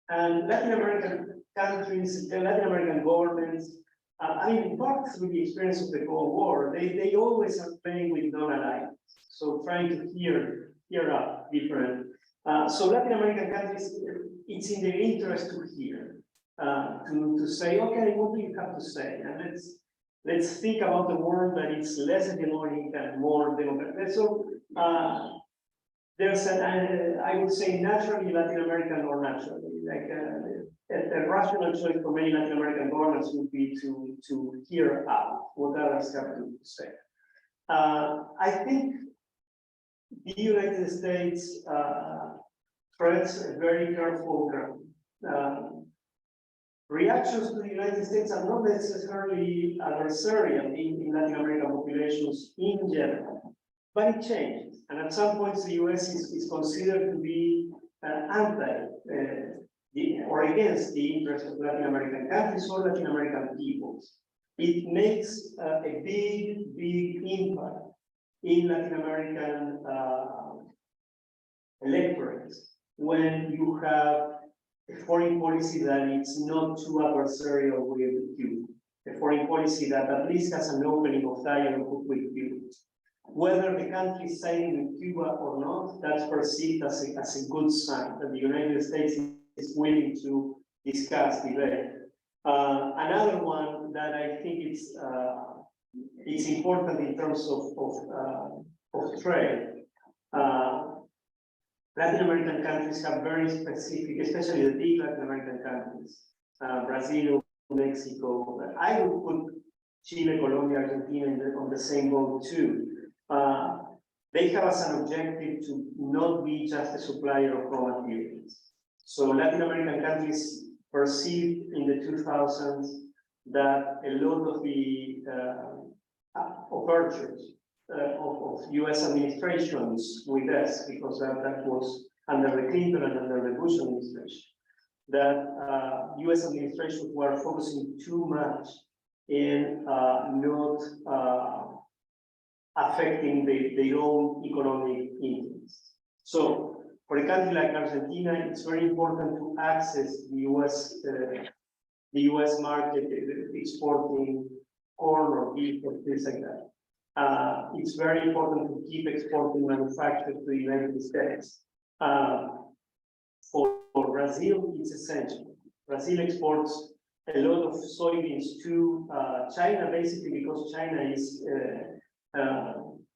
Speaker 2: And Latin American countries, the Latin American governments, I mean, part through the experience of the Cold War, they always are playing with non-aligned. So trying to hear up different. So Latin American countries, it's in their interest to hear, to say, okay, what do you have to say? And let's think about the world that is less hegemonic and more democratic. So there's I would say naturally Latin American or naturally, like a rational choice for many Latin American governments would be to hear out what others have to say. I think the United States treads a very careful ground. Reactions to the United States are not necessarily adversarial in Latin American populations in general, but it changes. And at some points, the US is considered to be anti or against the interests of Latin American countries or Latin American peoples. It makes a big impact in Latin American electorates when you have a foreign policy that is not too adversarial with Cuba, a foreign policy that at least has an opening of dialogue with Cuba. Whether the country is siding with Cuba or not, that's perceived as a good sign that the United States is willing to discuss, debate. Another one that I think it's important in terms of trade. Latin American countries have very specific, especially the big Latin American countries, Brazil, Mexico. I would put Chile, Colombia, Argentina on the same boat too. They have as an objective to not be just a supplier of raw materials. So Latin American countries perceived in the 2000s that a lot of the apertures of US administrations with us, because that was under the Clinton and under the Bush administration, that US administrations were focusing too much in not affecting their own economic interests. So for a country like Argentina, it's very important to access the US market, exporting corn or beef or things like that. It's very important to keep exporting manufacturing to the United States. For Brazil, it's essential. Brazil exports a lot of soybeans to China, basically because China is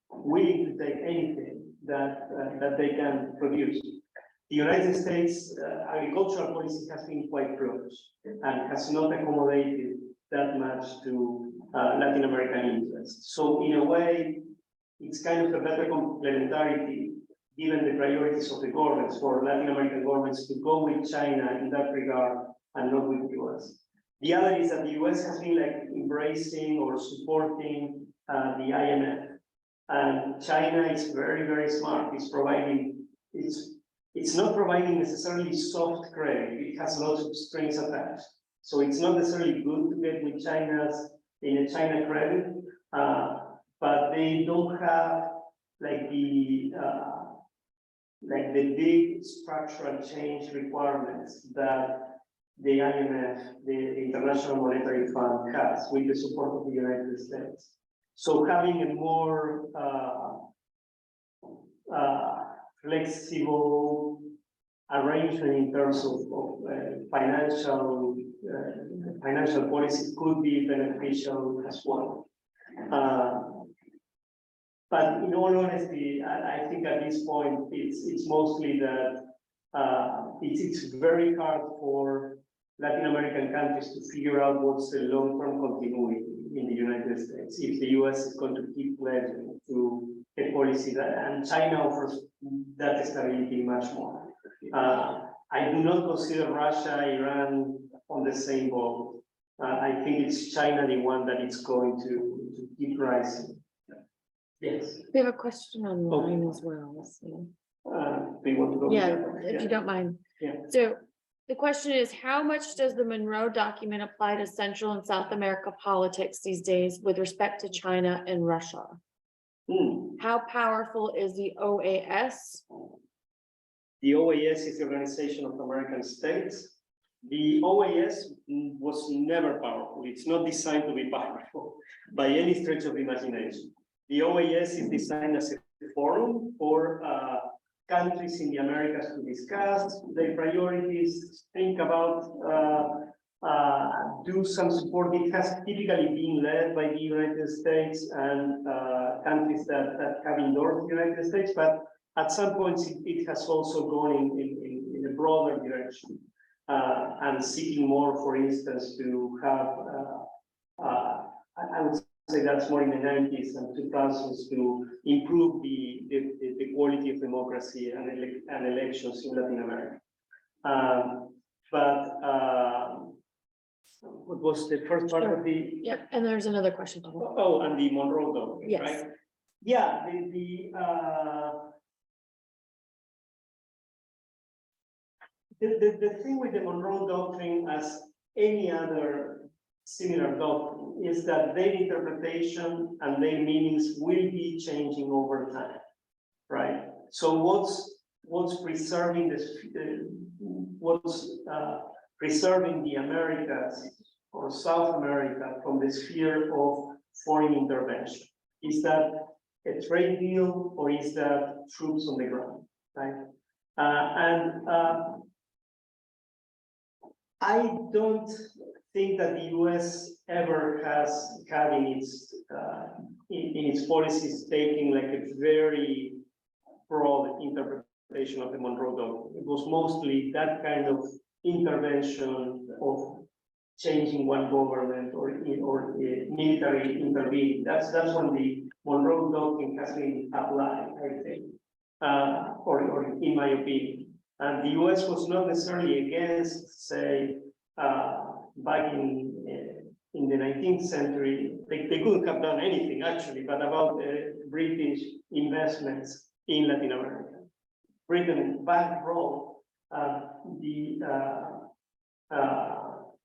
Speaker 2: willing to take anything that they can produce. The United States agricultural policy has been quite close and has not accommodated that much to Latin American interests. So in a way, it's kind of a better complementarity given the priorities of the governments for Latin American governments to go with China in that regard and not with the US. The other is that the US has been like embracing or supporting the IMF. And China is very, very smart. It's not providing necessarily soft credit. It has lots of strings attached. So it's not necessarily good to get with in a China credit, but they don't have like the big structural change requirements that the IMF, the International Monetary Fund, has with the support of the United States. So having a more flexible arrangement in terms of financial policy could be beneficial as well. But in all honesty, I think at this point it's mostly that it's very hard for Latin American countries to figure out what's the long-term continuity in the United States if the US is going to keep pledging to a policy that, and China offers that stability much more. I do not consider Russia, Iran on the same boat. I think it's China the one that is going to keep rising. Yes.
Speaker 5: We have a question online as well. So.
Speaker 2: Do you want to go?
Speaker 5: Yeah, if you don't mind.
Speaker 2: Yeah.
Speaker 5: So the question is, how much does the Monroe document apply to Central and South America politics these days with respect to China and Russia? How powerful is the OAS?
Speaker 2: The OAS is the Organization of American States. The OAS was never powerful. It's not designed to be powerful by any stretch of imagination. The OAS is designed as a forum for countries in the Americas to discuss their priorities, think about, do some support. It has typically been led by the United States and countries that have endorsed the United States, but at some points it has also gone in a broader direction and seeking more, for instance, to have, I would say that's more in the 90s and 2000s to improve the quality of democracy and elections in Latin America. What was the first part of the?
Speaker 5: Yeah, and there's another question.
Speaker 2: Oh, and the Monroe Doctrine,
Speaker 5: Yes.
Speaker 2: right? Yeah, the thing with the Monroe Doctrine, as any other similar doctrine, is that their interpretation and their meanings will be changing over time, right? So what's preserving preserving the Americas or South America from the sphere of foreign intervention? Is that a trade deal or is that troops on the ground, right? I don't think that the US ever has had in its policies taking like a very broad interpretation of the Monroe Doctrine. It was mostly that kind of intervention of changing one government or military intervening. That's when the Monroe Doctrine has been applied, I think, or in my opinion. And the US was not necessarily against, say, back in the 19th century, they couldn't have done anything actually, but about British investments in Latin America. Britain bankrolled the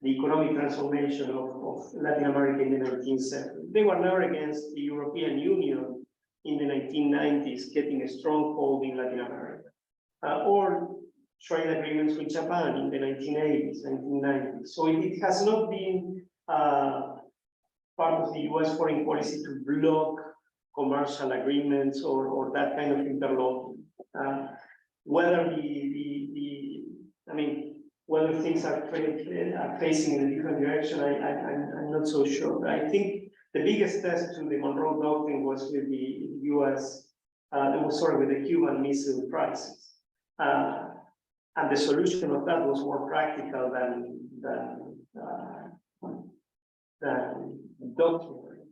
Speaker 2: economic transformation of Latin America in the 19th century. They were never against the European Union in the 1990s getting a stronghold in Latin America, or trade agreements with Japan in the 1980s, 1990s. So it has not been part of the US foreign policy to block commercial agreements or that kind of interlocking. Whether whether things are facing in a different direction, I'm not so sure. I think the biggest test to the Monroe Doctrine was with the US, with the Cuban Missile Crisis. And the solution of that was more practical than doctrinary,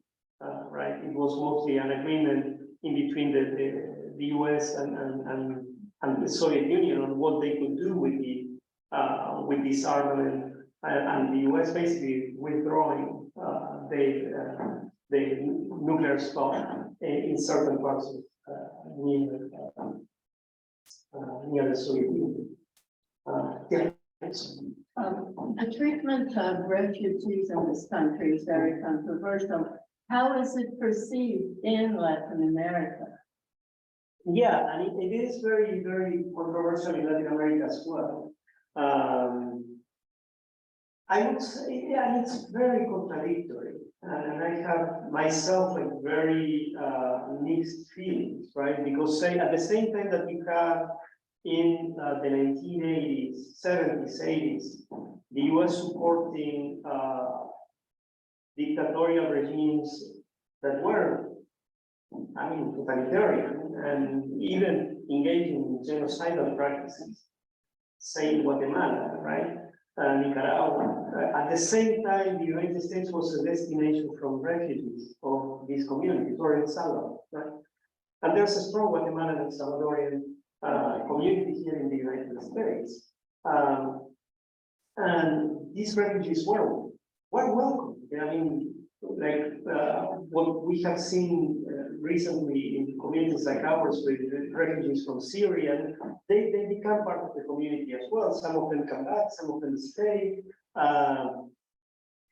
Speaker 2: right? It was mostly an agreement in between the US and the Soviet Union on what they could do with this armament, and the US basically withdrawing the nuclear stock in certain parts of near the Soviet Union.
Speaker 6: The treatment of refugees in this country is very controversial. How is it perceived in Latin America?
Speaker 2: Yeah, and it is very, very controversial in Latin America as well. I would say, yeah, it's very contradictory. And I have myself like very mixed feelings, right? Because say at the same time that you have in the 1980s, 70s, 80s, the US supporting dictatorial regimes that were, totalitarian and even engaging in genocidal practices, say in Guatemala, right? Nicaragua. At the same time, the United States was a destination from refugees of these communities, or El Salvador, right? And there's a strong Guatemalan and Salvadorian community here in the United States. And these refugees were welcome. What we have seen recently in communities like ours with refugees from Syria, they become part of the community as well. Some of them come back, some of them stay.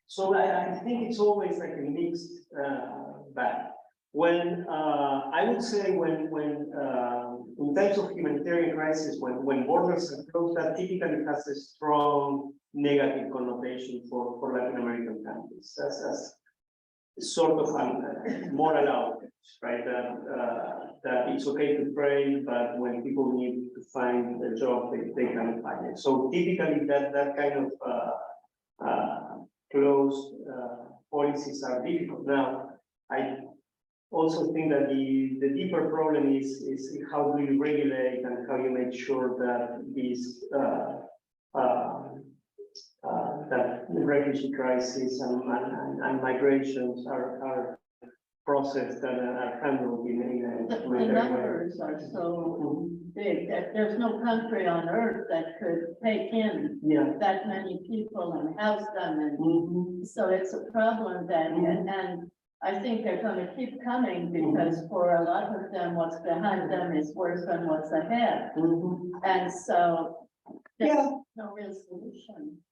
Speaker 2: So I think it's always like a mixed bag. When I would say when in times of humanitarian crisis, when borders are closed, that typically has a strong negative connotation for Latin American countries as sort of a moral outrage, right? That it's okay to pray, but when people need to find a job, they can't find it. So typically that kind of closed policies are difficult. Now, I also think that the deeper problem is how do you regulate and how you make sure that these that the refugee crisis and migrations are processed and are handled in a
Speaker 6: The numbers are so big that there's no country on earth that could take in that many people and house them, and so it's a problem that, and I think they're going to keep coming because for a lot of them, what's behind them is worse than what's ahead, and so there's no real solution.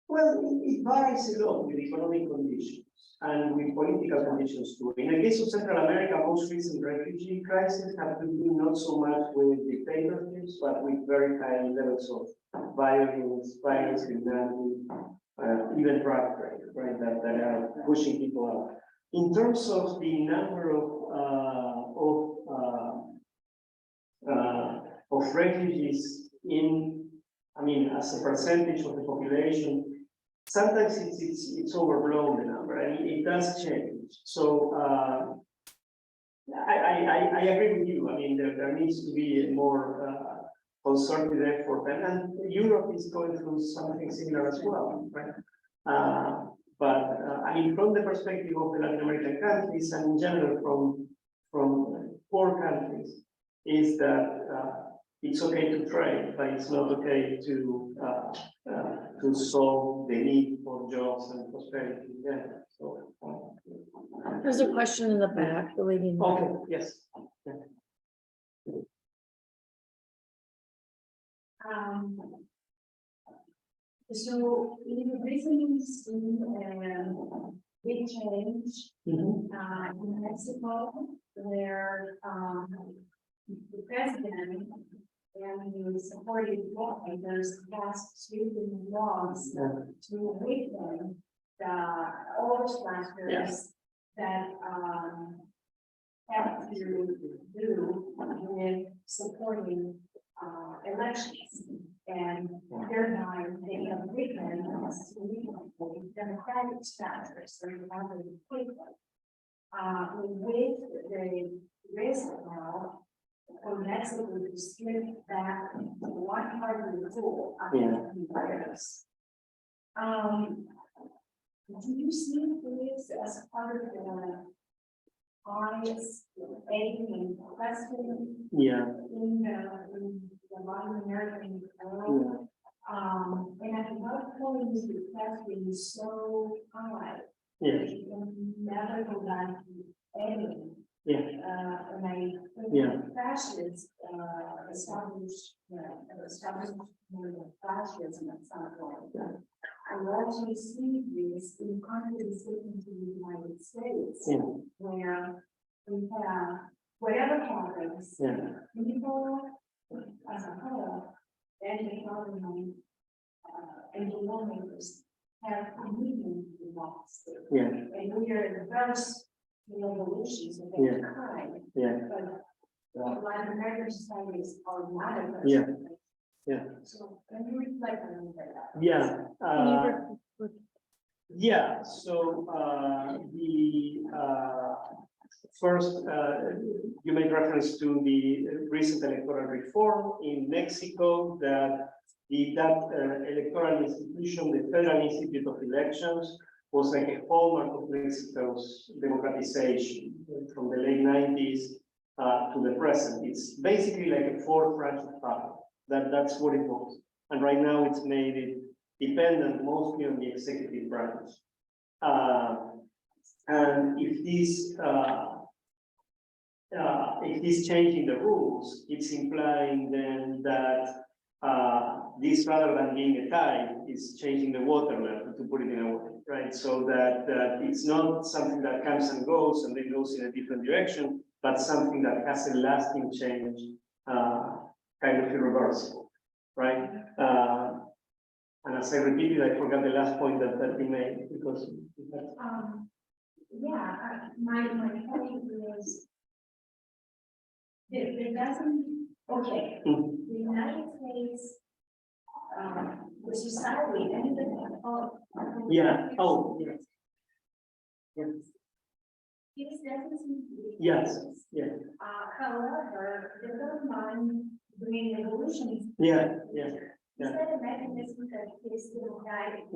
Speaker 2: Well, it varies a lot with economic conditions and with political conditions too. In the case of Central America, most recent refugee crises have to do not so much with dictatorships, but with very high levels of violence, criminality, even drug trade, right? That are pushing people out. In terms of the number of refugees in I mean, as a percentage of the population, sometimes it's overblown the number, and it does change. So I agree with you. I mean, there needs to be a more concerted effort, and Europe is going through something similar as well, right? But I mean, from the perspective of the Latin American countries and in general from poor countries, is that it's okay to trade, but it's not okay to solve the need for jobs and prosperity. Yeah. So,
Speaker 5: There's a question in the back, the lady. in the back.
Speaker 2: okay. Yes. Yeah.
Speaker 7: So in recently seen big change in Mexico, where the president and the supporting lawmakers passed sweeping laws to weaken the overslashers that have to do with supporting elections. And thereby they have weakened democratic status, so you have to quickly. With the risk now for Mexico to slip back to one party rule after years. Do you see this as part of the bias, and question in the Latin American world? And at what point is the question so high? That you can never go back to any. And I think fascists established fascism at some point. I also see this in countries taken to the United States, where we have whatever happens, people as a whole, and the government and the lawmakers have committed to the United States. And we are in the first revolutions of that kind. But Latin American societies are not a first. So can you reflect on that?
Speaker 2: So first, you made reference to the recent electoral reform in Mexico that electoral institution, the Federal Institute of Elections, was like a hallmark of Mexico's democratization from the late 90s to the present. It's basically like a fourth branch of power. That's what it was. And right now it's made it dependent mostly on the executive branch. And if this changing the rules, it's implying then that this, rather than being a tide, is changing the water level, to put it in a way, right? So that it's not something that comes and goes and then goes in a different direction, but something that has a lasting change, kind of irreversible, right? And as I repeated, I forgot the last point that we made because.
Speaker 7: My point is it doesn't, okay, the United States, the society, and this doesn't seem to be. However, they don't mind bringing evolutions. Is that a mechanism that is still guiding?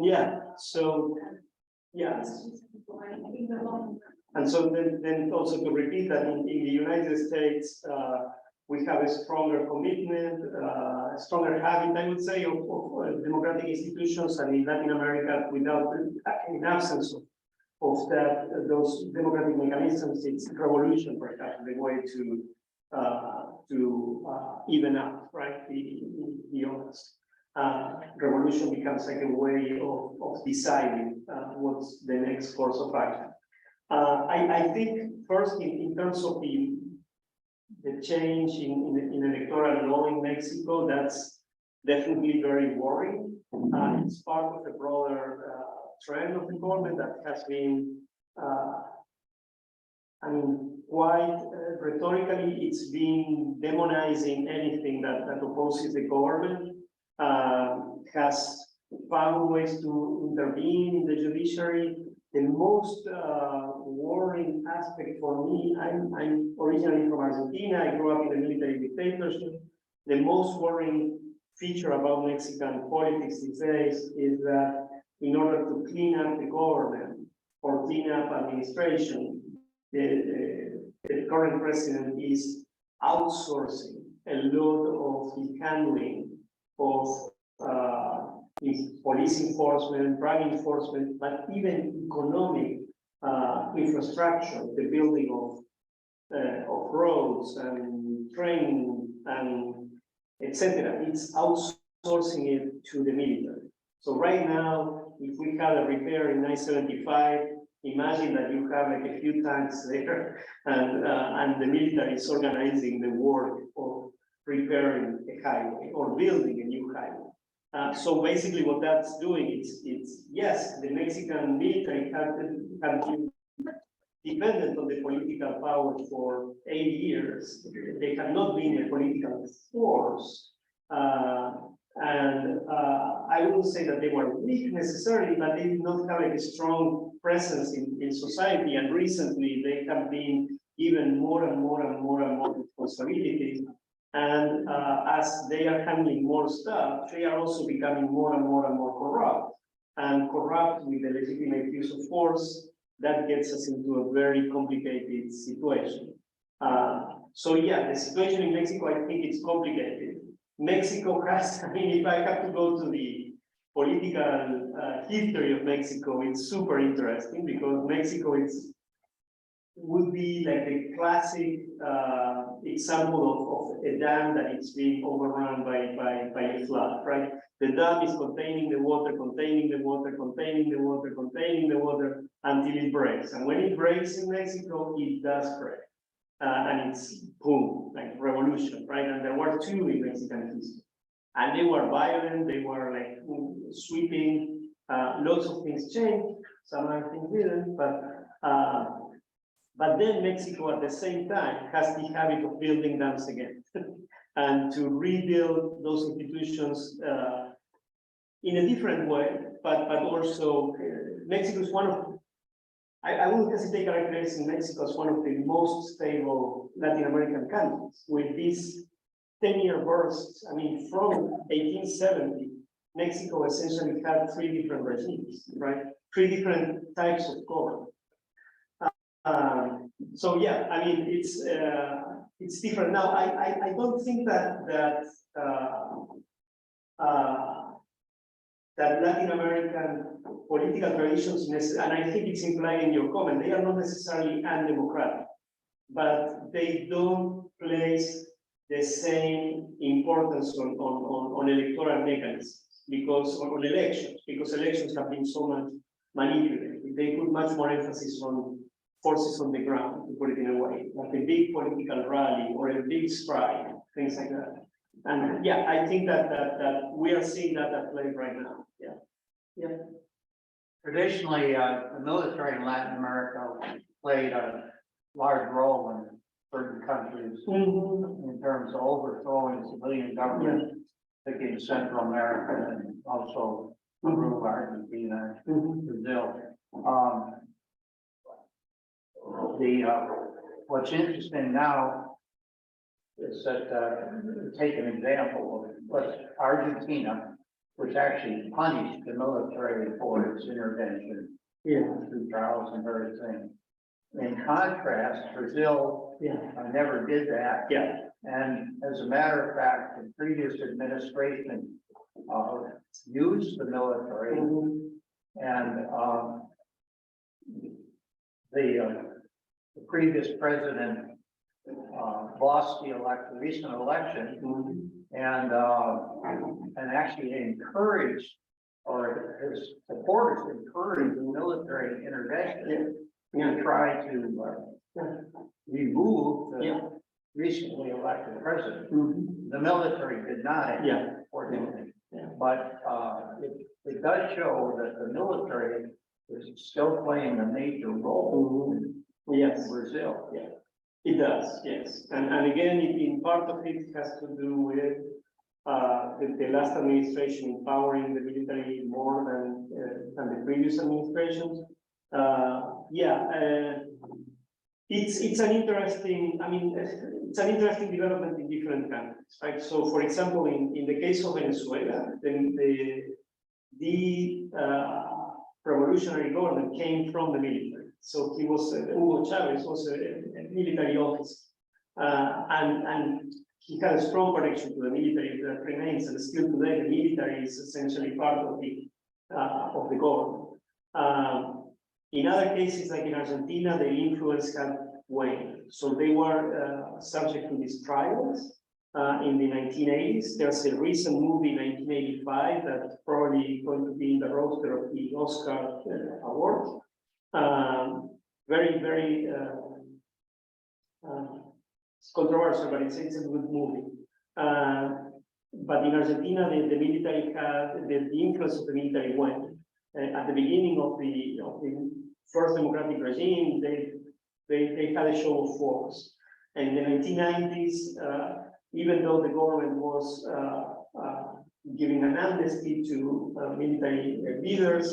Speaker 2: And so then also to repeat that in the United States, we have a stronger commitment, a stronger habit, I would say, of democratic institutions, and in Latin America, without in absence of that, those democratic mechanisms, it's revolution, perhaps, the way to even up, right? The honest. Revolution becomes like a way of deciding what's the next course of action. I think first in terms of the change in electoral law in Mexico, that's definitely very worrying. It's part of a broader trend of the government that has been, quite rhetorically, it's been demonizing anything that opposes the government. has found ways to intervene in the judiciary. The most worrying aspect for me, I'm originally from Argentina, I grew up in a military dictatorship. The most worrying feature about Mexican politics these days is that in order to clean up the government or clean up administration, the current president is outsourcing a lot of the handling of police enforcement, drug enforcement, but even economic infrastructure, the building of roads and train and etc. It's outsourcing it to the military. So right now, if we had a repair in 975, imagine that you have like a few tanks there, and the military is organizing the work of repairing a highway or building a new highway. So basically what that's doing is, yes, the Mexican military have been dependent on the political power for 80 years. They have not been a political force. I wouldn't say that they were weak necessarily, but they did not have like a strong presence in society. And recently they have been given more and more responsibilities. And as they are handling more stuff, they are also becoming more and more corrupt. And corrupt with the legitimate use of force, that gets us into a very complicated situation. So yeah, the situation in Mexico, I think it's complicated. Mexico has, I mean, if I have to go to the political history of Mexico, it's super interesting because Mexico would be like the classic example of a dam that is being overrun by a flood, right? The dam is containing the water until it breaks. And when it breaks in Mexico, it does break. And it's boom, like revolution, right? And there were two in Mexican history. And they were violent, they were like sweeping, lots of things changed, some other things didn't, but then Mexico at the same time has the habit of building dams again and to rebuild those institutions in a different way, but also Mexico is one of, I wouldn't hesitate characterizing Mexico as one of the most stable Latin American countries with these 10-year bursts. I mean, from 1870, Mexico essentially had three different regimes, right? Three different types of government. So yeah, I mean, it's different now. I don't think that Latin American political traditions, and I think it's implied in your comment, they are not necessarily undemocratic, but they don't place the same importance on electoral mechanisms because on elections, because elections have been so much manipulated. They put much more emphasis on forces on the ground, to put it in a way, like a big political rally or a big strike, things like that. And yeah, I think that we are seeing that at play right now. Yeah. Yeah.
Speaker 3: Traditionally, the military in Latin America played a large role in certain countries in terms of overthrowing civilian government, particularly in Central America and also Peru, Argentina, Brazil. What's interesting now is that take an example of what Argentina, which actually punished the military for its intervention through trials and everything. In contrast, Brazil never did that. And as a matter of fact, the previous administration used the military, and the previous president lost the recent election, and actually encouraged, or his supporters encouraged the military intervention to try to remove the recently elected president. The military did not, unfortunately. But it does show that the military is still playing a major role in Brazil.
Speaker 2: It does, yes. And again, in part of it has to do with the last administration empowering the military more than the previous administrations. It's an interesting, it's an interesting development in different countries, right? So, for example, in the case of Venezuela, the revolutionary government came from the military. So he was, Hugo Chavez was a military officer, and he had a strong connection to the military that remains, and still today the military is essentially part of the government. In other cases, like in Argentina, the influence had waned. So they were subject to these trials in the 1980s. There's a recent movie, 1985, that's probably going to be in the roster of the Oscar award. Very, very it's controversial, but it's a good movie. But in Argentina, the military had the influence of the military went. At the beginning of the first democratic regime, they had a show of force. And in the 1990s, even though the government was giving an amnesty to military leaders,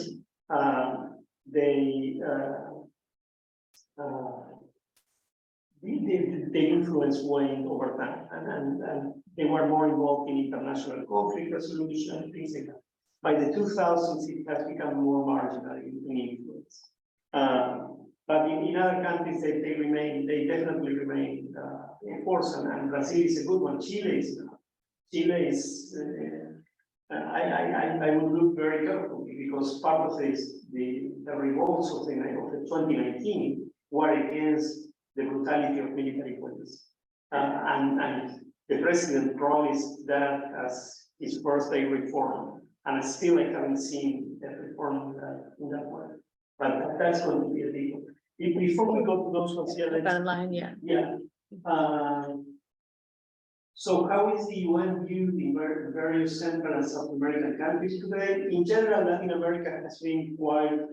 Speaker 2: the influence waned over time, and they were more involved in international conflict resolution, things like that. By the 2000s, it has become more marginal in influence. But in other countries, they definitely remain in force, and Brazil is a good one. Chile is. I would look very carefully, because part of this, the revolts of the 2019 were against the brutality of military police, and the president promised that as his first day reform. And still, I haven't seen that reform in that way. But that's going to be a deal. Before we go to those ones here,
Speaker 5: Online, yeah.
Speaker 2: yeah. So how is the UN viewed in various Central and South American countries today? In general, Latin America has been quite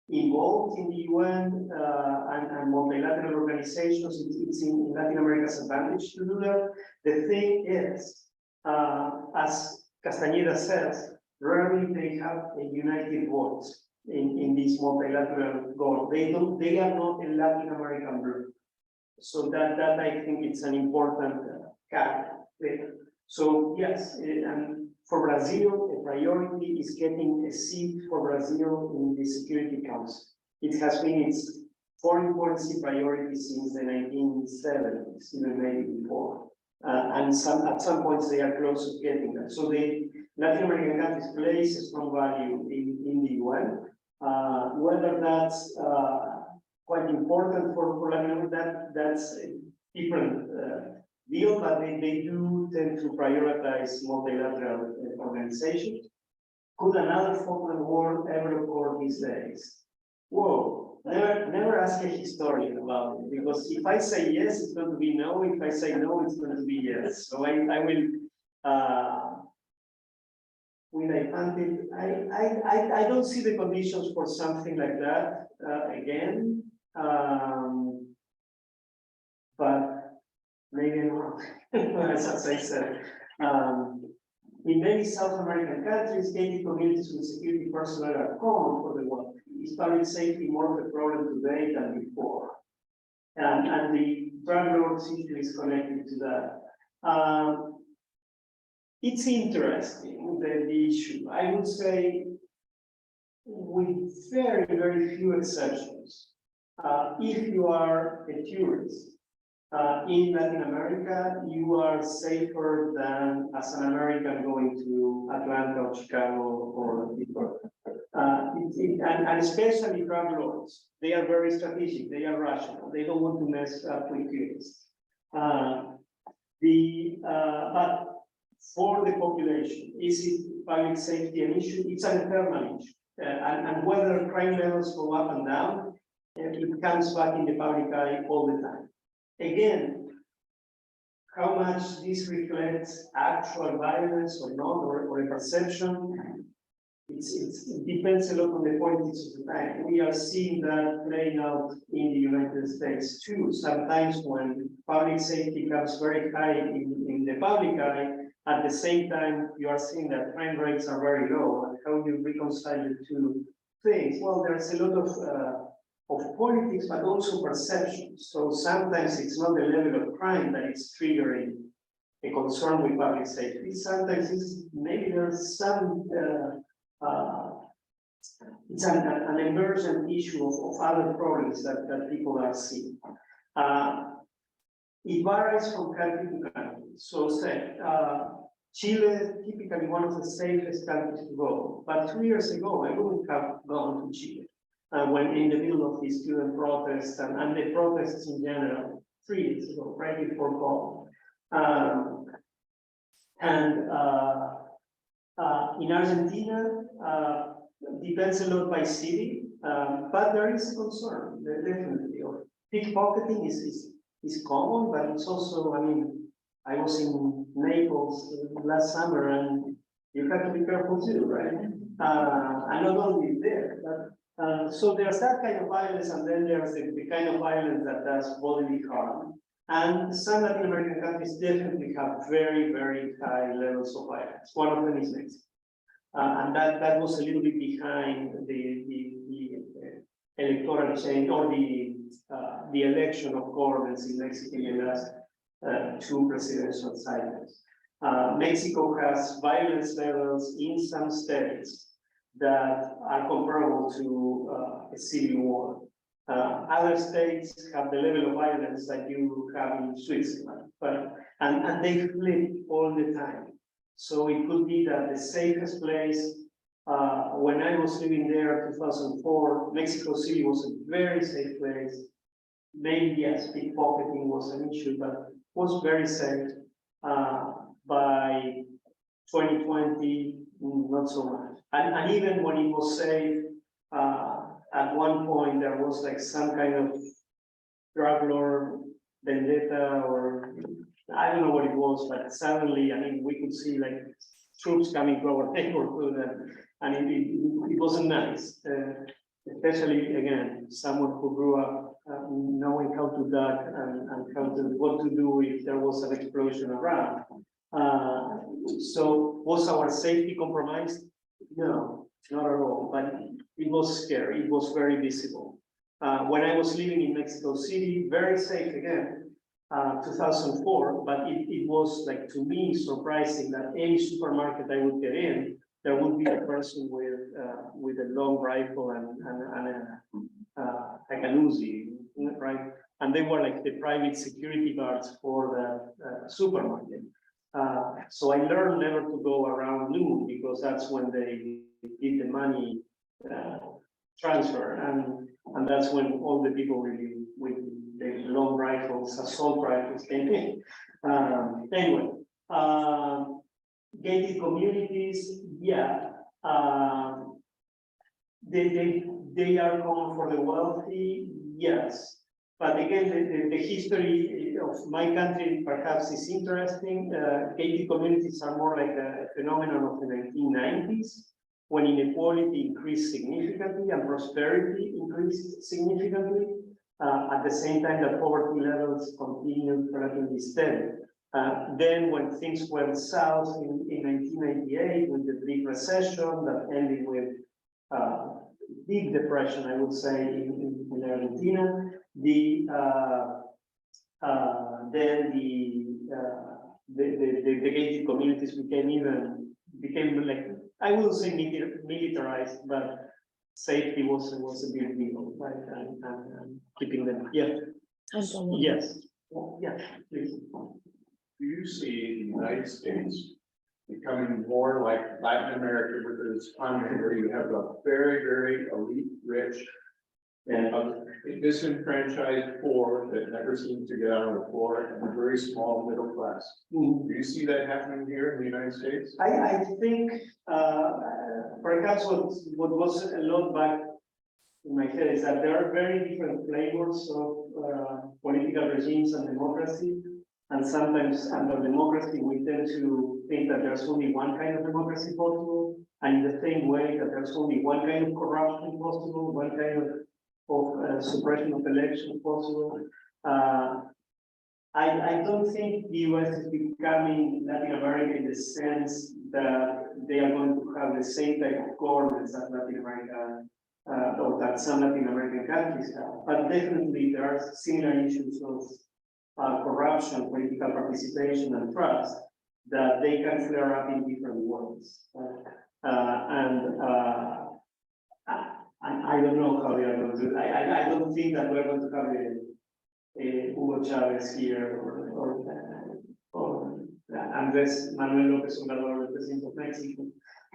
Speaker 2: involved in the UN and multilateral organizations. It's in Latin America's advantage to do that. The thing is, as Castañeda says, rarely they have a united voice in this multilateral goal. They are not a Latin American group. So that I think it's an important caveat there. So yes, and for Brazil, the priority is getting a seat for Brazil in the Security Council. It has been its foreign policy priority since the 1970s, even maybe before. And at some points they are close to getting that. So the Latin American countries place a strong value in the UN. Whether that's quite important for Latin America, that's a different deal, but they do tend to prioritize multilateral organizations. Could another Falkland War ever occur these days? Whoa, never ask a historian about it, because if I say yes, it's going to be no. If I say no, it's going to be yes. So I will I don't see the conditions for something like that again. But maybe not, as I said. In many South American countries, gated communities with security personnel are common for the world. Is public safety more of a problem today than before? And the drug lords issue is connected to that. It's interesting, the issue. I would say, with very, very few exceptions, if you are a tourist in Latin America, you are safer than as an American going to Atlanta or Chicago or Detroit. And especially drug lords, they are very strategic, they are rational, they don't want to mess up with tourists. But for the population, is it public safety an issue? It's an eternal issue. And whether crime levels go up and down, it comes back in the public eye all the time. Again, how much this reflects actual violence or not, or a perception, it depends a lot on the politics of the time. We are seeing that playing out in the United States too. Sometimes when public safety comes very high in the public eye, At the same time, you are seeing that crime rates are very low, and how you reconcile the two things? Well, there's a lot of politics, but also perception. So sometimes it's not the level of crime that is triggering a concern with public safety. Sometimes it's maybe there's some it's an emergent issue of other problems that people are seeing. It varies from country to country. So say, Chile, typically one of the safest countries to go. But 2 years ago, I wouldn't have gone to Chile when in the middle of the student protests and the protests in general, 3 years ago, right before COVID. In Argentina, depends a lot by city, but there is a concern, definitely. Pickpocketing is common, but it's also, I mean, I was in Naples last summer and you have to be careful too, right? And not only there, but so there's that kind of violence, and then there's the kind of violence that does bodily harm. And some Latin American countries definitely have very, very high levels of violence. One of them is Mexico. And that was a little bit behind the electoral change or the election of governments in Mexico in the last 2 presidential cycles. Mexico has violence levels in some states that are comparable to a civil war. Other states have the level of violence that you have in Switzerland, and they flip all the time. So it could be that the safest place, when I was living there in 2004, Mexico City was a very safe place. Maybe yes, pickpocketing was an issue, but was very safe. By 2020, not so much. And even when it was safe, at one point there was like some kind of drug lord vendetta, or I don't know what it was, but suddenly, I mean, we could see like troops coming to our neighborhood, and it wasn't nice. Especially again, someone who grew up knowing how to duck and what to do if there was an explosion around. So was our safety compromised? No, not at all. But it was scary. It was very visible. When I was living in Mexico City, very safe again, 2004. But it was like, to me, surprising that any supermarket I would get in, there would be a person with a long rifle and like a Uzi, right? And they were like the private security guards for the supermarket. So I learned never to go around noon, because that's when they did the money transfer, and that's when all the people really with the long rifles, assault rifles came in. Anyway, gated communities, yeah, they are common for the wealthy, yes. But again, the history of my country perhaps is interesting. Gated communities are more like a phenomenon of the 1990s, when inequality increased significantly and prosperity increased significantly, at the same time that poverty levels continued relatively steady. Then when things went south in 1998 with the big recession that ended with big depression, I would say, in Argentina, then the gated communities became like, I wouldn't say militarized, but safety was a big deal, right? And keeping them, yeah. Yes. Well, yeah, please.
Speaker 4: Do you see the United States becoming more like Latin America, with its economy, where you have a very, very elite, rich, and a disenfranchised poor that never seems to get out of the poor, and a very small middle class? Do you see that happening here in the United States?
Speaker 2: I think perhaps what was a lot back in my head is that there are very different flavors of political regimes and democracy. And sometimes under democracy, we tend to think that there's only one kind of democracy possible, and in the same way that there's only one kind of corruption possible, one kind of suppression of election possible. I don't think the US is becoming Latin America in the sense that they are going to have the same type of governments that Latin America, or that some Latin American countries have. But definitely there are similar issues of corruption, political participation, and trust that they can flare up in different ways. I don't know how they are going to do it. I don't think that we're going to have Hugo Chavez here or Andres Manuel López Obrador, the president of Mexico.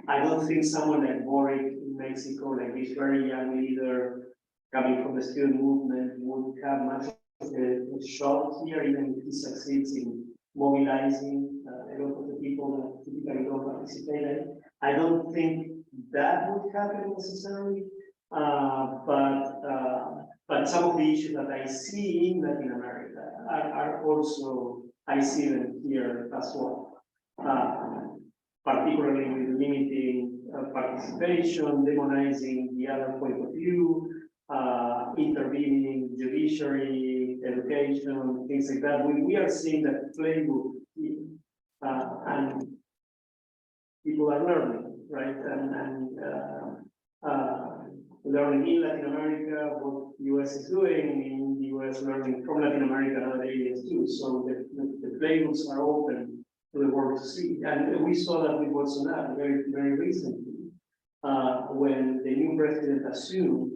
Speaker 2: I don't think someone like Boric in Mexico, like this very young leader coming from the student movement, would have much of a shot here, even if he succeeds in mobilizing a lot of the people that typically don't participate. I don't think that would happen necessarily, but some of the issues that I see in Latin America are also, I see them here as well. Particularly with limiting participation, demonizing the other point of view, intervening judiciary, education, things like that. We are seeing that playbook, and people are learning, right? Learning in Latin America what the US is doing, in the US learning from Latin America and other areas too. So the playbooks are open to the world to see. And we saw that with Bolsonaro very recently, when the new president assumed,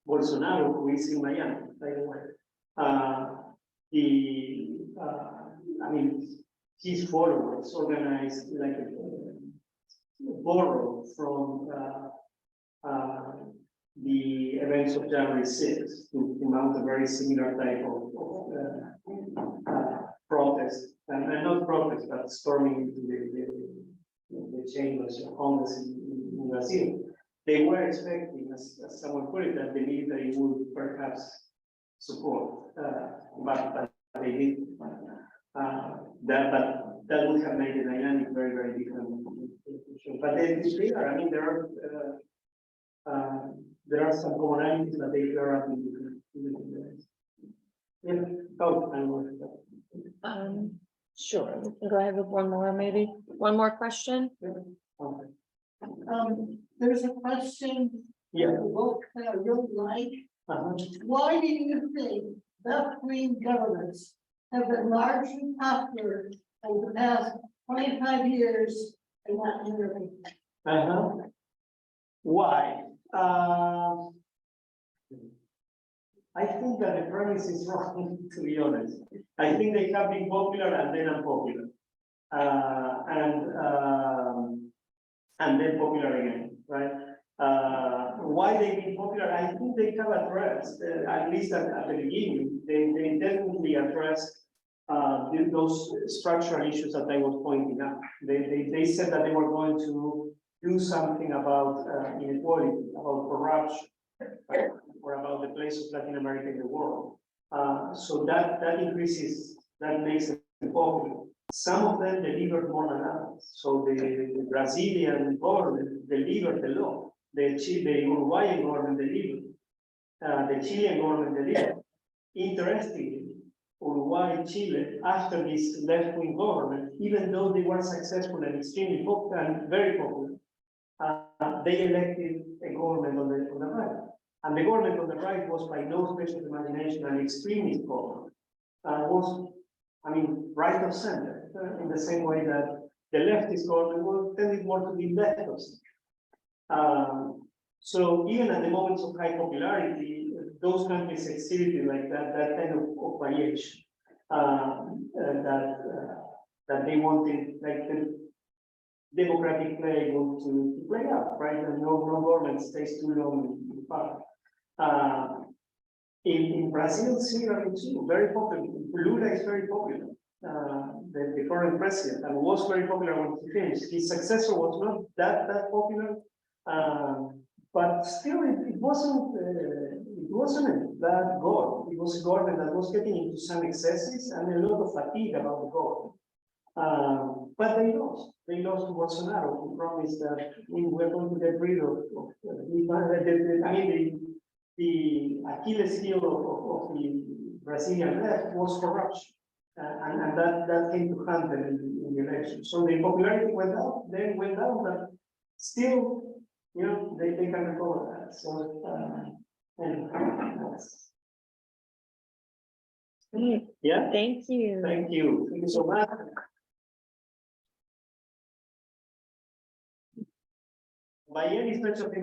Speaker 2: Bolsonaro, who is in Miami, by the way, his followers organized like borrow from the events of January 6th to mount a very similar type of protest, and not protest, but storming into the chambers of Congress in Brazil. They were expecting, as someone put it, that the military would perhaps support, but they didn't. That would have made the dynamic very different. But they are, I mean, there are some commonalities that they flare up in different ways. Yeah.
Speaker 5: Sure, we can go ahead with one more, maybe. One more question?
Speaker 2: Okay.
Speaker 6: There's a question.
Speaker 2: Yeah.
Speaker 6: Look, I really like. Why do you think left-wing governments have been largely popular over the past 25 years in Latin America?
Speaker 2: Why? I think that the premise is wrong, to be honest. I think they have been popular and then unpopular. And then popular again, right? Why they've been popular? I think they have addressed, at least at the beginning, they definitely addressed those structural issues that I was pointing out. They said that they were going to do something about inequality, about corruption, or about the place of Latin America in the world. So that increases, that makes it popular. Some of them delivered more than others. So the Brazilian government delivered the law. The Uruguayan government delivered. The Chilean government delivered. Interestingly, Uruguay, Chile, after this left-wing government, even though they were successful and extremely popular and very popular, they elected a government on the right. And the government on the right was by no stretch of imagination an extremist government. Was, right of center, in the same way that the leftist government was tended more to be left of center. So even at the moments of high popularity, those countries exhibited like that kind of variation that they wanted, like the democratic playbook to play out, right? And no government stays too long in power. In Brazil, similarly too, very popular. Lula is very popular, the current president, and was very popular when he finished. His successor was not that popular, but still it wasn't a bad goal. It was a government that was getting into some excesses and a lot of fatigue about the government. But they lost. They lost to Bolsonaro, who promised that we were going to get rid of the Achilles heel of Brazilian left was corruption. And that came to hand in the election. So the popularity went up, then went down, but still, you know, they can recover that. So, anyway,
Speaker 5: Great.
Speaker 2: yeah,
Speaker 5: Thank you.
Speaker 2: thank you. Thank you so much. By any stretch of